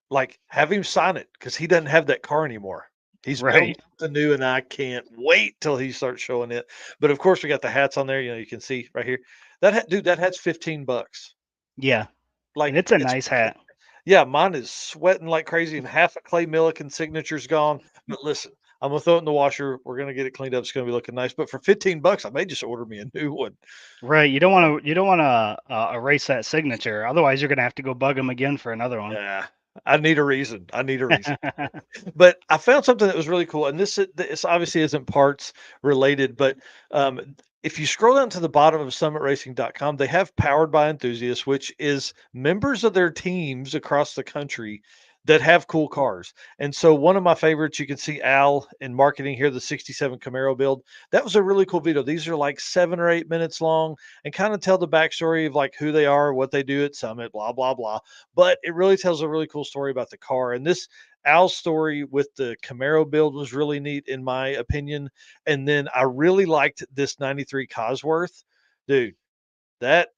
like have him sign it because he doesn't have that car anymore. He's building Right. something new, and I can't wait till he starts showing it. But of course, we got the hats on there. You can see right here. That hat, dude, that hat's $15. Yeah. And Like it's a it's nice hat. yeah, mine is sweating like crazy, and half of Clay Milliken signature's gone. But listen, I'm gonna throw it in the washer. We're gonna get it cleaned up. It's gonna be looking nice. But for $15, I may just order me a new one. Right. You don't want to erase that signature. Otherwise, you're gonna have to go bug him again for another one. Yeah, I need a reason. I need a reason. But I found something that was really cool, and this obviously isn't parts related, but if you scroll down to the bottom of summitracing.com, they have Powered by Enthusiasts, which is members of their teams across the country that have cool cars. And so one of my favorites, you can see Al in marketing here, the 67 Camaro build. That was a really cool video. These are like 7 or 8 minutes long and kind of tell the backstory of like who they are, what they do at Summit, blah, blah, blah. But it really tells a really cool story about the car. And this Al's story with the Camaro build was really neat, in my opinion. And then I really liked this 93 Cosworth. Dude, that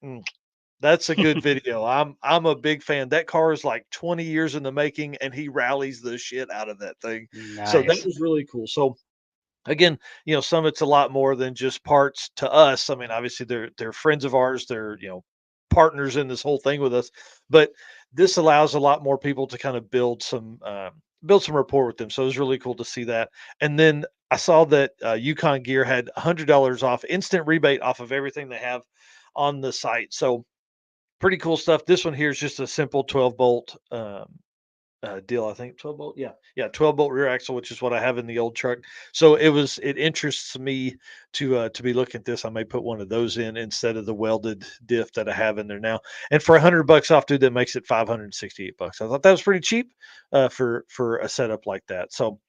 that's a good video. I'm a big fan. That car is like 20 years in the making, and he rallies the shit out of that thing. So that Nice. was really cool. So again, Summit's a lot more than just parts to us. I mean, obviously they're friends of ours. They're partners in this whole thing with us, but this allows a lot more people to kind of build some rapport with them. So it was really cool to see that. And then I saw that Yukon Gear had $100 off, instant rebate off of everything they have on the site. So pretty cool stuff. This one here is just a simple 12-bolt deal. I think 12-bolt. Yeah, 12-bolt rear axle, which is what I have in the old truck. So it interests me to be looking at this. I may put one of those in instead of the welded diff that I have in there now. And for $100 off, dude, that makes it $568. I thought that was pretty cheap for a setup like that. So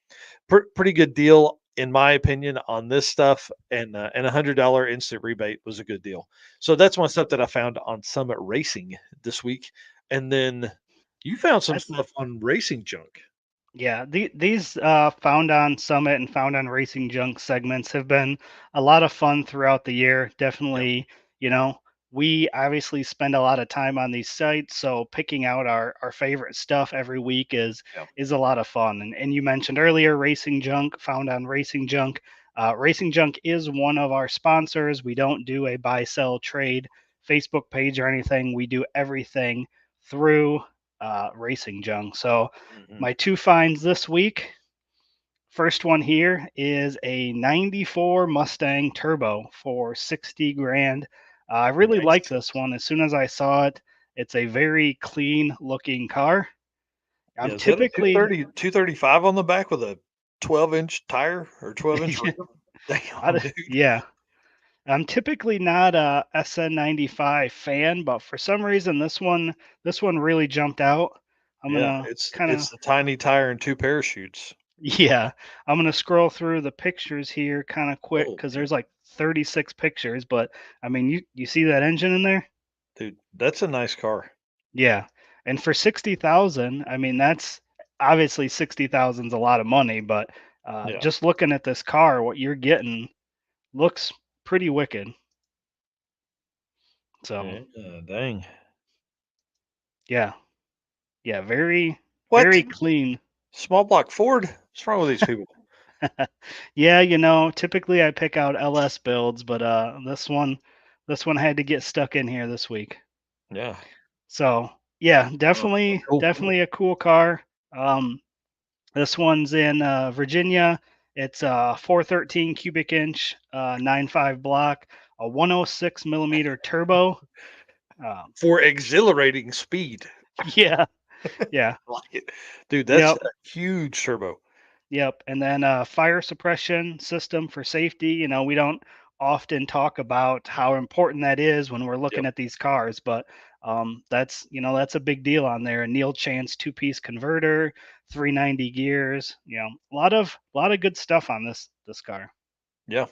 pretty good deal in my opinion on this stuff, and $100 instant rebate was a good deal. So that's my stuff that I found on Summit Racing this week. And then you found some stuff on Racing Junk. Yeah, these found on Summit and found on Racing Junk segments have been a lot of fun throughout the year. Definitely, we obviously spend a lot of time on these sites, so picking out our favorite stuff every week is Yep. is a lot of fun. And you mentioned earlier Racing Junk, found on Racing Junk. Racing Junk is one of our sponsors. We don't do a buy, sell, trade Facebook page or anything. We do everything through Racing Junk. So my two finds this week. First one here is a 94 Mustang Turbo for 60 grand. I really like Nice. this one. As soon as I saw it, it's a very clean looking car. I'm Yeah, is that a typically 235 on the back with a 12-inch tire or 12-inch rim? Damn, dude. yeah. I'm typically not a SN95 fan, but for some reason this one really jumped out. I'm Yeah, gonna it's kind of it's the tiny tire and 2 parachutes. Yeah, I'm gonna scroll through the pictures here kind of quick Oh, because man. there's like 36 pictures, but I mean, you see that engine in there? Dude, that's a nice car. Yeah, and for 60,000, I mean, that's obviously 60,000 is a lot of money, but Yeah. just looking at this car, what you're getting looks pretty wicked. So Yeah, dang. yeah, yeah, very What? very clean. Small block Ford? What's wrong with these people? Yeah, typically I pick out LS builds, but this one had to get stuck in here this week. Yeah. So yeah, Oh, definitely cool. definitely a cool car. This one's in Virginia. It's a 413 cubic inch 9.5 block, a 106 millimeter turbo. For exhilarating speed. Yeah, yeah, I like it. Dude, that's yep, a huge turbo. yep. And then fire suppression system for safety. We don't often talk about how important that is when we're looking Yep. at these cars, but that's a big deal on there. A Neil Chance two-piece converter, 390 gears. A lot of good stuff on this car. Yeah.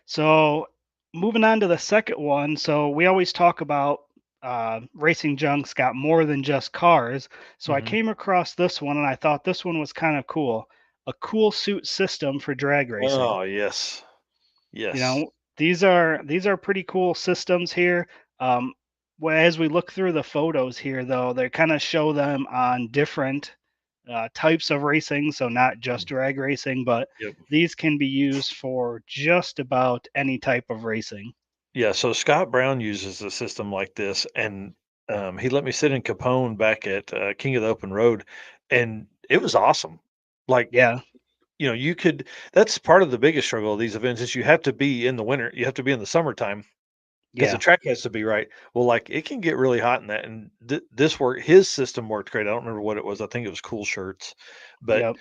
So moving on to the second one. So we always talk about Racing Junk's got more than just cars. So I Mhm. came across this one and I thought this one was kind of cool. A cool suit system for drag racing. Oh, yes. You Yes. know, these are pretty cool systems here. Um, well, as we look through the photos here, though, they kind of show them on different types of racing. So not just drag racing, but Yep. these can be used for just about any type of racing. Yeah, so Scott Brown uses a system like this, and he let me sit in Capone back at King of the Open Road, and it was awesome. Like, Yeah, you could. That's part of the biggest struggle of these events is you have to be in the winter, you have to be in the summertime because the yeah, track has to be right. Well, like it can get really hot in that, and this work, his system worked great. I don't remember what it was. I think it was Cool Shirts, but yep,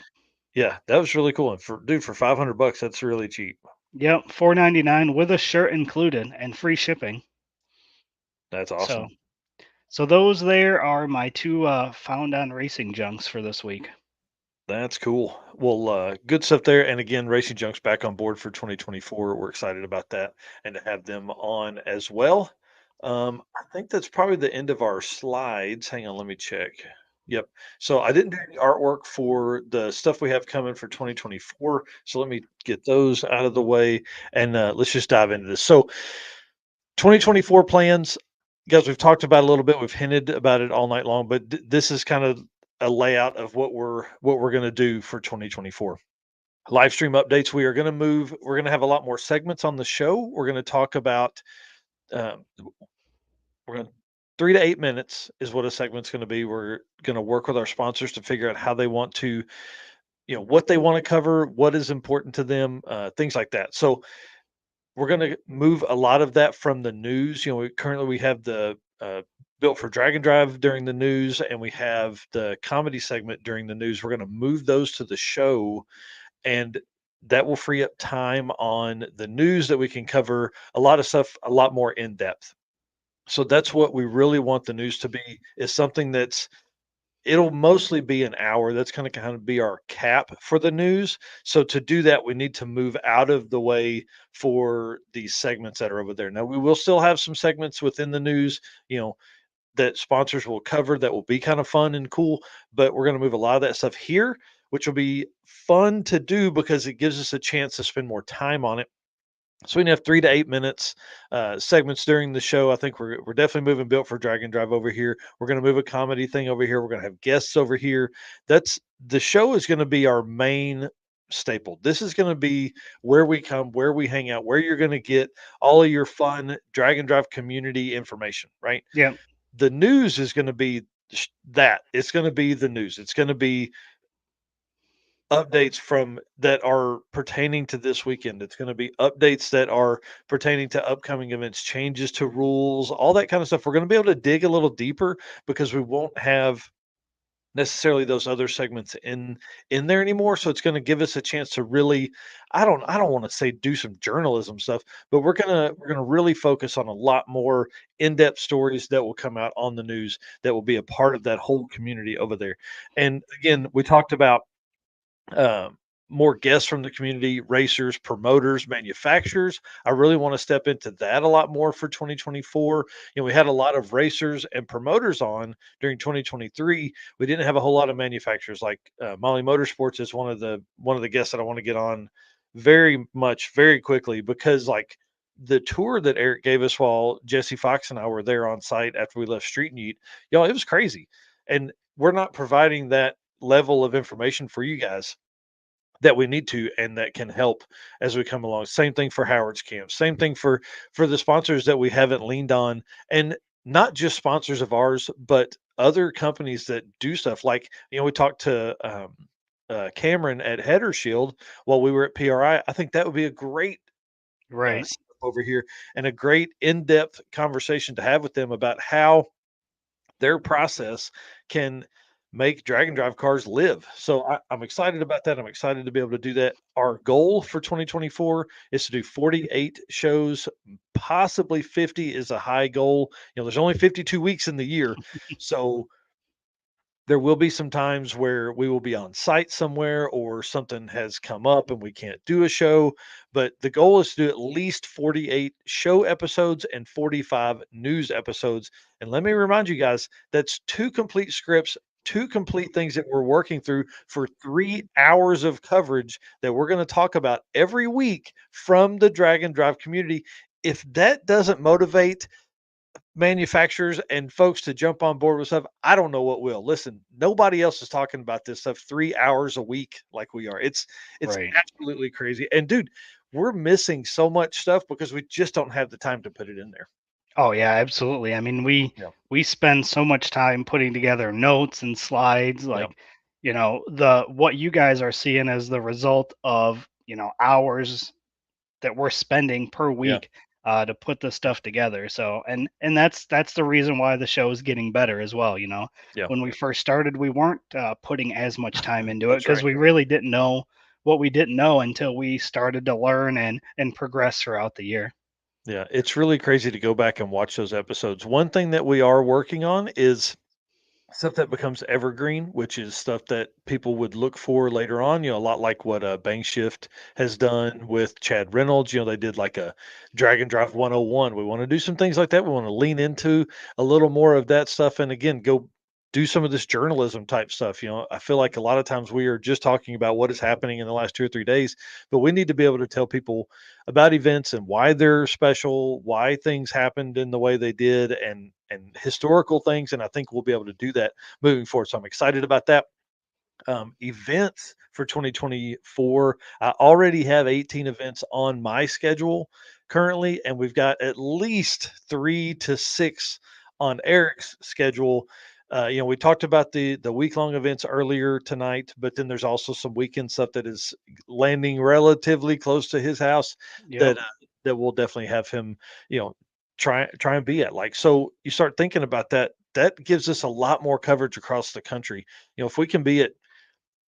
yeah, that was really cool. And for $500, that's really cheap. yep. 4.99 with a shirt included and free shipping. That's So, awesome. so those there are my two found on racing junks for this week. That's cool. Well, good stuff there. And again, Racing Junk's back on board for 2024. We're excited about that and to have them on as well. I think that's probably the end of our slides. Hang on, let me check. Yep. So I didn't do any artwork for the stuff we have coming for 2024. So let me get those out of the way and let's just dive into this. So 2024 plans, guys, we've talked about it a little bit. We've hinted about it all night long, but this is kind of a layout of what we're going to do for 2024. Live stream updates. We are going to move. We're going to have a lot more segments on the show. We're going to talk about. Um, we're going to 3 to 8 minutes is what a segment's going to be. We're going to work with our sponsors to figure out how they want to, what they want to cover, what is important to them, things like that. So we're going to move a lot of that from the news. Currently we have the Built for Drag and Drive during the news, and we have the comedy segment during the news. We're going to move those to the show, and that will free up time on the news that we can cover a lot of stuff a lot more in depth. So that's what we really want the news to be, is something it'll mostly be an hour. That's going to kind of be our cap for the news. So to do that, we need to move out of the way for these segments that are over there. Now we will still have some segments within the news, that sponsors will cover that will be kind of fun and cool, but we're going to move a lot of that stuff here, which will be fun to do because it gives us a chance to spend more time on it. So we can have 3 to 8 minutes segments during the show. I think we're definitely moving Built for Drag and Drive over here. We're going to move a comedy thing over here. We're going to have guests over here. That's the show is going to be our main staple. This is going to be where we come, where we hang out, where you're going to get all of your fun Drag and Drive community information, right? Yep. The news is going to be that. It's going to be the news. It's going to be updates from that are pertaining to this weekend. It's going to be updates that are pertaining to upcoming events, changes to rules, all that kind of stuff. We're going to be able to dig a little deeper because we won't have necessarily those other segments in there anymore. So it's going to give us a chance to really, I don't want to say do some journalism stuff, but we're gonna really focus on a lot more in-depth stories that will come out on the news that will be a part of that whole community over there. And again, we talked about um, more guests from the community, racers, promoters, manufacturers. I really want to step into that a lot more for 2024. We had a lot of racers and promoters on during 2023. We didn't have a whole lot of manufacturers. Like Molly Motorsports is one of the guests that I want to get on very quickly, because like the tour that Eric gave us while Jesse Fox and I were there on site after we left Street and Eat, y'all, it was crazy. And we're not providing that level of information for you guys that we need to, and that can help as we come along. Same thing for Howard's Camp. Same thing for the sponsors that we haven't leaned on, and not just sponsors of ours, but other companies that do stuff. Like we talked to Cameron at Header Shield while we were at PRI. I think that would be a great Right. setup over here, and a great in-depth conversation to have with them about how their process can make drag and drive cars live. So I'm excited about that. I'm excited to be able to do that. Our goal for 2024 is to do 48 shows, possibly 50 is a high goal. There's only 52 weeks in the year. So there will be some times where we will be on site somewhere or something has come up and we can't do a show. But the goal is to do at least 48 show episodes and 45 news episodes. And let me remind you guys, that's 2 complete scripts, 2 complete things that we're working through for 3 hours of coverage that we're going to talk about every week from the Drag and Drive community. If that doesn't motivate manufacturers and folks to jump on board with stuff, I don't know what will. Listen, nobody else is talking about this stuff 3 hours a week like we are. It's Right. absolutely crazy. And dude, we're missing so much stuff because we just don't have the time to put it in there. Oh yeah, absolutely. I mean, Yeah. we spend so much time putting together notes and slides, Yep. like, the what you guys are seeing as the result of, hours that we're spending per Yeah. week to put this stuff together. So, and that's the reason why the show is getting better as well. Yeah. When we first started, we weren't putting as much time into it That's because right. we really didn't know what we didn't know until we started to learn and progress throughout the year. Yeah, it's really crazy to go back and watch those episodes. One thing that we are working on is stuff that becomes evergreen, which is stuff that people would look for later on, a lot like what Bang Shift has done with Chad Reynolds. They did like a Drag and Drive 101. We want to do some things like that. We want to lean into a little more of that stuff. And again, go do some of this journalism type stuff. I feel like a lot of times we are just talking about what is happening in the last 2 or 3 days, but we need to be able to tell people about events and why they're special, why things happened in the way they did, and historical things. And I think we'll be able to do that moving forward. So I'm excited about that. Events for 2024. I already have 18 events on my schedule currently, and we've got at least 3 to 6 on Eric's schedule. We talked about the week long events earlier tonight, but then there's also some weekend stuff that is landing relatively close to his house Yep. that will definitely have him, try and be at. Like, so you start thinking about that. That gives us a lot more coverage across the country. If we can be at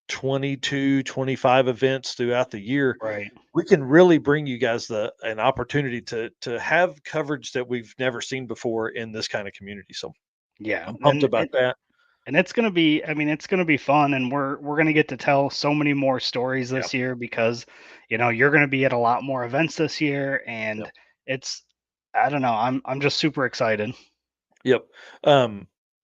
22, 25 events throughout the year, Right. we can really bring you guys an opportunity to have coverage that we've never seen before in this kind of community. So Yeah. I'm pumped about that. And it's gonna be, I mean, it's gonna be fun, and we're gonna get to tell so many more stories Yeah. this year because, you're gonna be at a lot more events this year, Yep. and it's, I don't know, I'm just super excited. Yep.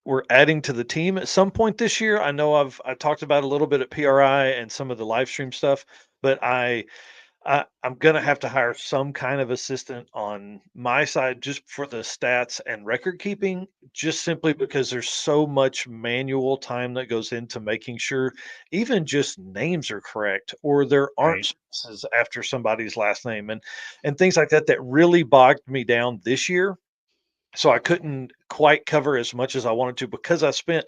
We're adding to the team at some point this year. I know I talked about a little bit at PRI and some of the live stream stuff, but I'm gonna have to hire some kind of assistant on my side just for the stats and record keeping, just simply because there's so much manual time that goes into making sure even just names are correct or there aren't Right. spaces after somebody's last name and things like that really bogged me down this year. So I couldn't quite cover as much as I wanted to because I spent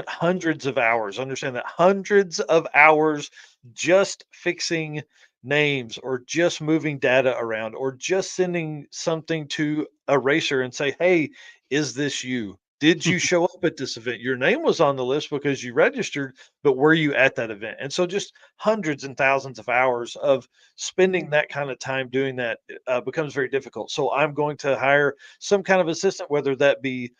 hundreds of hours, understand that hundreds of hours just fixing names or just moving data around or just sending something to a racer and say, "Hey, is this you? Did you show up at this event? Your name was on the list because you registered, but were you at that event?" And so just hundreds and thousands of hours of spending that kind of time doing that becomes very difficult. So I'm going to hire some kind of assistant, whether that be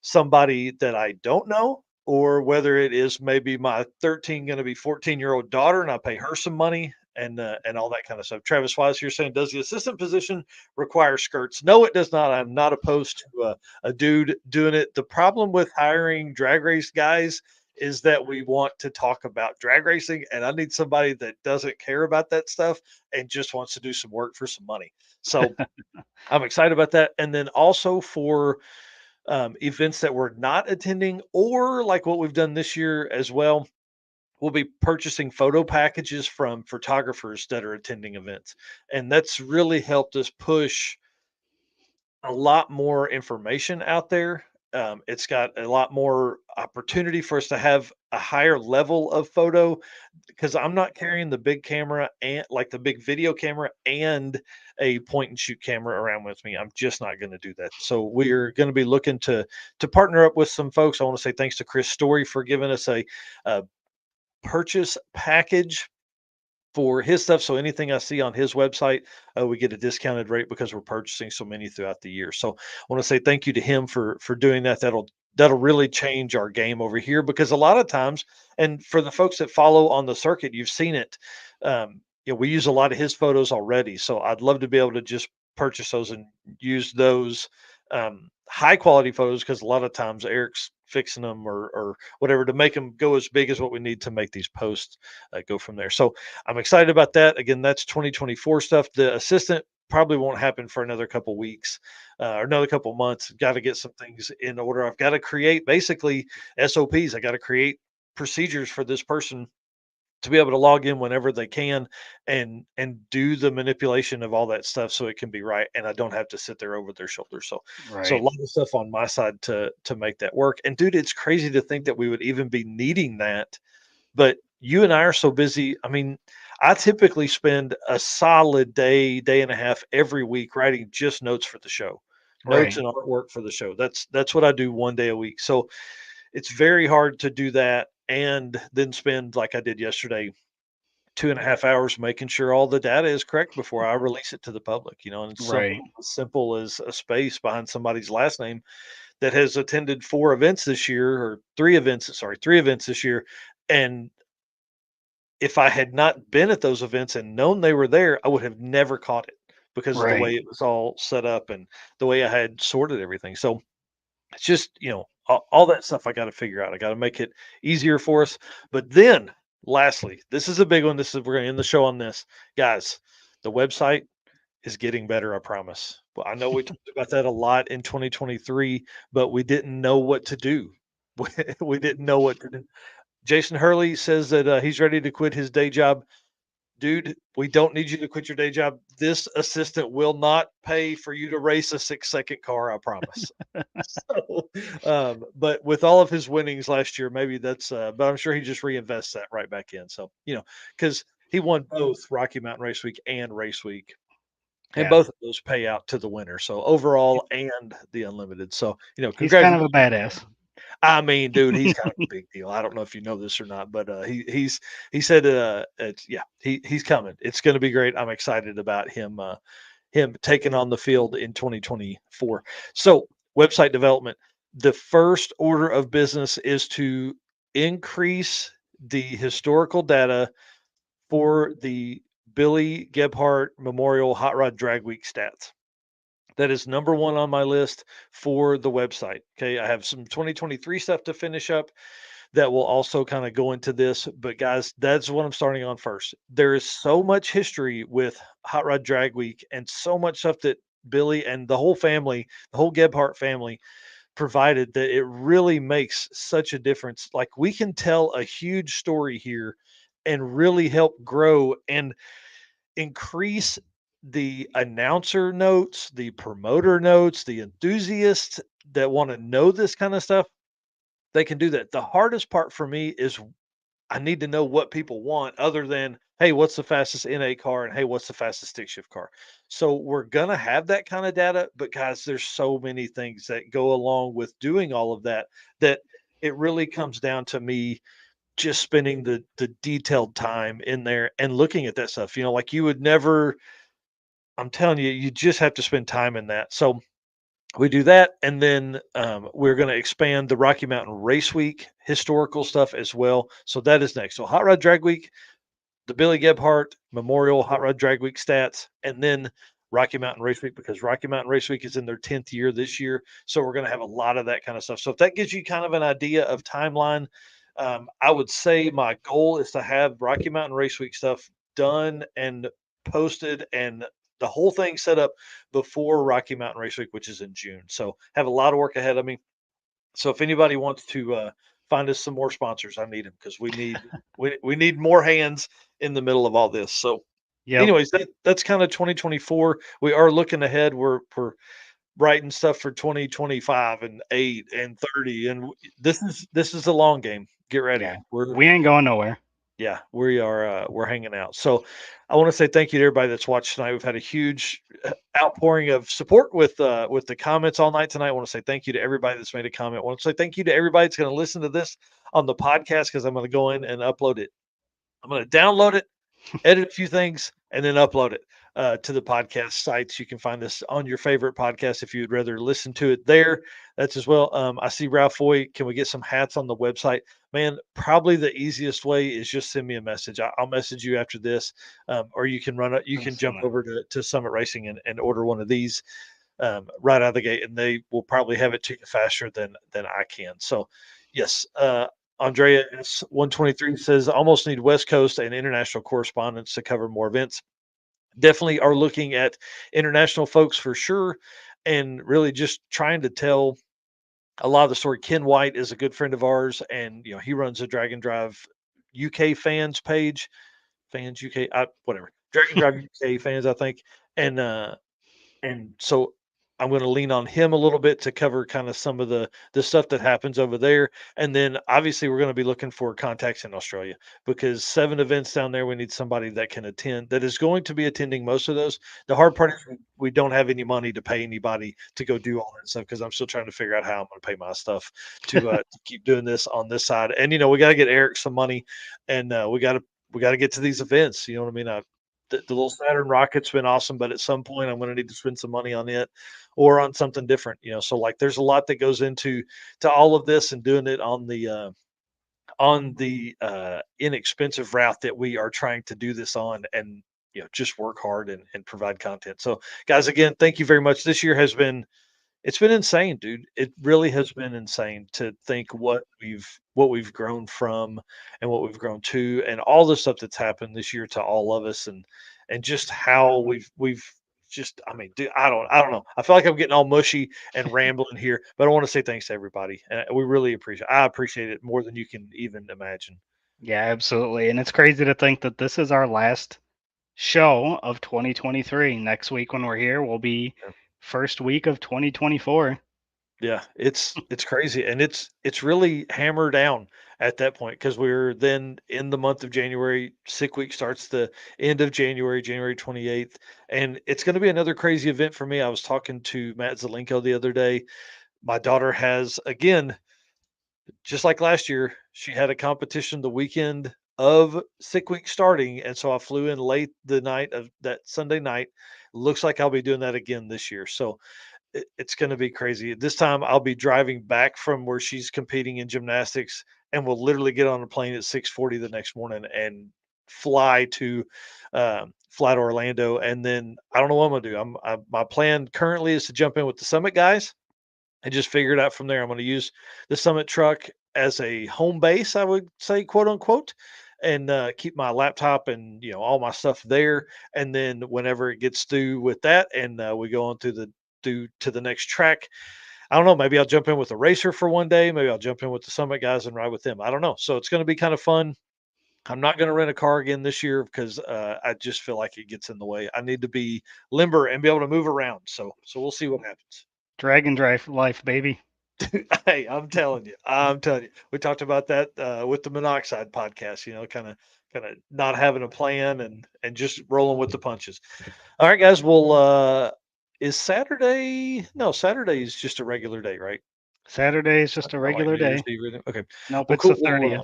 somebody that I don't know, or whether it is maybe my 13 going to be 14-year-old daughter, and I pay her some money and all that kind of stuff. Travis Wise, you're saying, does the assistant position require skirts? No, it does not. I'm not opposed to a dude doing it. The problem with hiring drag race guys is that we want to talk about drag racing, and I need somebody that doesn't care about that stuff and just wants to do some work for some money. So I'm excited about that. And then also for events that we're not attending, or like what we've done this year as well, we'll be purchasing photo packages from photographers that are attending events. And that's really helped us push a lot more information out there. It's got a lot more opportunity for us to have a higher level of photo because I'm not carrying the big camera and like the big video camera and a point and shoot camera around with me. I'm just not going to do that. So we're going to be looking to partner up with some folks. I want to say thanks to Chris Story for giving us a purchase package for his stuff. So anything I see on his website, we get a discounted rate because we're purchasing so many throughout the year. So I want to say thank you to him for doing that. That'll really change our game over here because a lot of times, and for the folks that follow on the circuit, you've seen it. We use a lot of his photos already. So I'd love to be able to just purchase those and use those high quality photos because a lot of times Eric's fixing them or whatever to make them go as big as what we need to make these posts go from there. So I'm excited about that. Again, that's 2024 stuff. The assistant probably won't happen for another couple weeks or another couple months. Got to get some things in order. I've got to create basically SOPs. I got to create procedures for this person to be able to log in whenever they can and do the manipulation of all that stuff so it can be right, and I don't have to sit there over their shoulder. So a Right. lot of stuff on my side to make that work. And dude, it's crazy to think that we would even be needing that, but you and I are so busy. I mean, I typically spend a solid day and a half every week writing just notes for the show, notes Right. and artwork for the show. That's what I do one day a week. So it's very hard to do that and then spend, like I did yesterday, 2.5 hours making sure all the data is correct before I release it to the public. And it's something Right. as simple as a space behind somebody's last name that has attended 4 events this year, or 3 events, sorry, 3 events this year. And if I had not been at those events and known they were there, I would have never caught it because of the Right. way it was all set up and the way I had sorted everything. So it's just, all that stuff I got to figure out. I got to make it easier for us. But then, lastly, this is a big one. We're going to end the show on this, guys. The website is getting better. I promise. Well, I know we talked about that a lot in 2023, but we didn't know what to do. We didn't know what to do. Jason Hurley says that he's ready to quit his day job. Dude, we don't need you to quit your day job. This assistant will not pay for you to race a 6-second car, I promise. So, but with all of his winnings last year, maybe that's, but I'm sure he just reinvests that right back in. So, because he won both Rocky Mountain Race Week and Race Week, and Yeah. both of those pay out to the winner. So, overall and the unlimited. So, He's kind of a congratulations. badass. I mean, dude, he's kind of a big deal. I don't know if you know this or not, but he said he's coming. It's going to be great. I'm excited about him taking on the field in 2024. So, website development. The first order of business is to increase the historical data for the Billy Gebhardt Memorial Hot Rod Drag Week stats. That is number one on my list for the website. Okay. I have some 2023 stuff to finish up that will also kind of go into this. But guys, that's what I'm starting on first. There is so much history with Hot Rod Drag Week and so much stuff that Billy and the whole family, the whole Gebhardt family provided, that it really makes such a difference. Like, we can tell a huge story here and really help grow and increase the announcer notes, the promoter notes, the enthusiasts that want to know this kind of stuff. They can do that. The hardest part for me is I need to know what people want, other than, hey, what's the fastest NA car, and hey, what's the fastest stick shift car. So we're gonna have that kind of data, but guys, there's so many things that go along with doing all of that, that it really comes down to me just spending the detailed time in there and looking at that stuff. Like, you would never, I'm telling you, you just have to spend time in that. So we do that, and then we're going to expand the Rocky Mountain Race Week historical stuff as well. So that is next. So Hot Rod Drag Week, the Billy Gebhardt Memorial Hot Rod Drag Week stats, and then Rocky Mountain Race Week, because Rocky Mountain Race Week is in their 10th year this year. So we're going to have a lot of that kind of stuff. So if that gives you kind of an idea of timeline, I would say my goal is to have Rocky Mountain Race Week stuff done and posted and the whole thing set up before Rocky Mountain Race Week, which is in June. So have a lot of work ahead of me. So if anybody wants to find us some more sponsors, I need them, because we need more hands in the middle of all this. So Yep. anyways, that's kind of 2024. We are looking ahead. We're writing stuff for 2025 and 8 and 30, and this is a long game. Get ready. Yeah. We ain't going nowhere. Yeah, we are we're hanging out. So I want to say thank you to everybody that's watched tonight. We've had a huge outpouring of support with the comments all night tonight. I want to say thank you to everybody that's made a comment. I want to say thank you to everybody that's going to listen to this on the podcast, because I'm going to go in and upload it. I'm going to download it, edit a few things, and then upload it to the podcast sites. You can find this on your favorite podcast if you'd rather listen to it there. That's as well. I see Ralph Foy. Can we get some hats on the website? Man, probably the easiest way is just send me a message. I'll message you after this, or you can run it. You can jump over to Summit Racing and order one of these right out of the gate, and they will probably have it to you faster than I can. So, yes. Andrea S123 says, almost need West Coast and international correspondence to cover more events. definitely are looking at international folks for sure, and really just trying to tell a lot of the story. Ken White is a good friend of ours, and he runs a Dragon Drive UK fans page, fans UK, whatever, Dragon Drive UK fans, I think, and so I'm going to lean on him a little bit to cover kind of some of the stuff that happens over there, and then obviously we're going to be looking for contacts in Australia because 7 events down there. We need somebody that can attend, that is going to be attending most of those. The hard part is we don't have any money to pay anybody to go do all that stuff because I'm still trying to figure out how I'm going to pay my stuff to keep doing this on this side. And we got to get Eric some money, and we got to get to these events. You know what I mean? The little Saturn rocket's been awesome, but at some point I'm going to need to spend some money on it or on something different, So like there's a lot that goes into all of this, and doing it on the inexpensive route that we are trying to do this on, and just work hard and provide content. So guys, again, thank you very much. This year it's been insane, dude. It really has been insane to think what we've grown from and what we've grown to, and all the stuff that's happened this year to all of us, and just how we've just, I mean, dude, I don't know. I feel like I'm getting all mushy and rambling here, but I want to say thanks to everybody, and we really I appreciate it more than you can even imagine. Yeah, absolutely. And it's crazy to think that this is our last show of 2023. Next week when we're here will be first week of 2024. Yeah, it's crazy, and it's really hammer down at that point because we're then in the month of January. Sick Week starts the end of January, January 28th, and it's going to be another crazy event for me. I was talking to Matt Zelenko the other day. My daughter has, again, just like last year, she had a competition the weekend of Sick Week starting, and so I flew in late the night of that Sunday night. Looks like I'll be doing that again this year. So it's going to be crazy. This time I'll be driving back from where she's competing in gymnastics, and we'll literally get on a plane at 6:40 the next morning and fly to Orlando. And then I don't know what I'm going to do. My plan currently is to jump in with the Summit guys and just figure it out from there. I'm going to use the Summit truck as a home base, I would say, quote unquote, and keep my laptop and all my stuff there. And then whenever it gets through with that, and we go on to the next track, I don't know. Maybe I'll jump in with a racer for one day. Maybe I'll jump in with the Summit guys and ride with them. I don't know. So it's going to be kind of fun. I'm not going to rent a car again this year because I just feel like it gets in the way. I need to be limber and be able to move around. So we'll see what happens. Dragon Drive life, baby. Hey, I'm telling you. We talked about that with the Monoxide podcast. Kind of not having a plan and just rolling with the punches. All right, guys. Well, is Saturday? No, Saturday is just a regular day, right? Saturday is just a regular day. Okay. Nope, Well, it's cool. the 30th.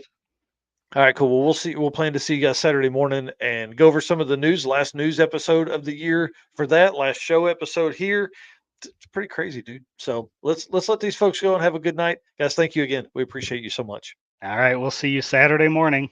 All right, cool. Well, we'll see. We'll plan to see you guys Saturday morning and go over some of the news. Last news episode of the year for that. Last show episode here. It's pretty crazy, dude. So let's let these folks go and have a good night, guys. Thank you again. We appreciate you so much. All right, we'll see you Saturday morning.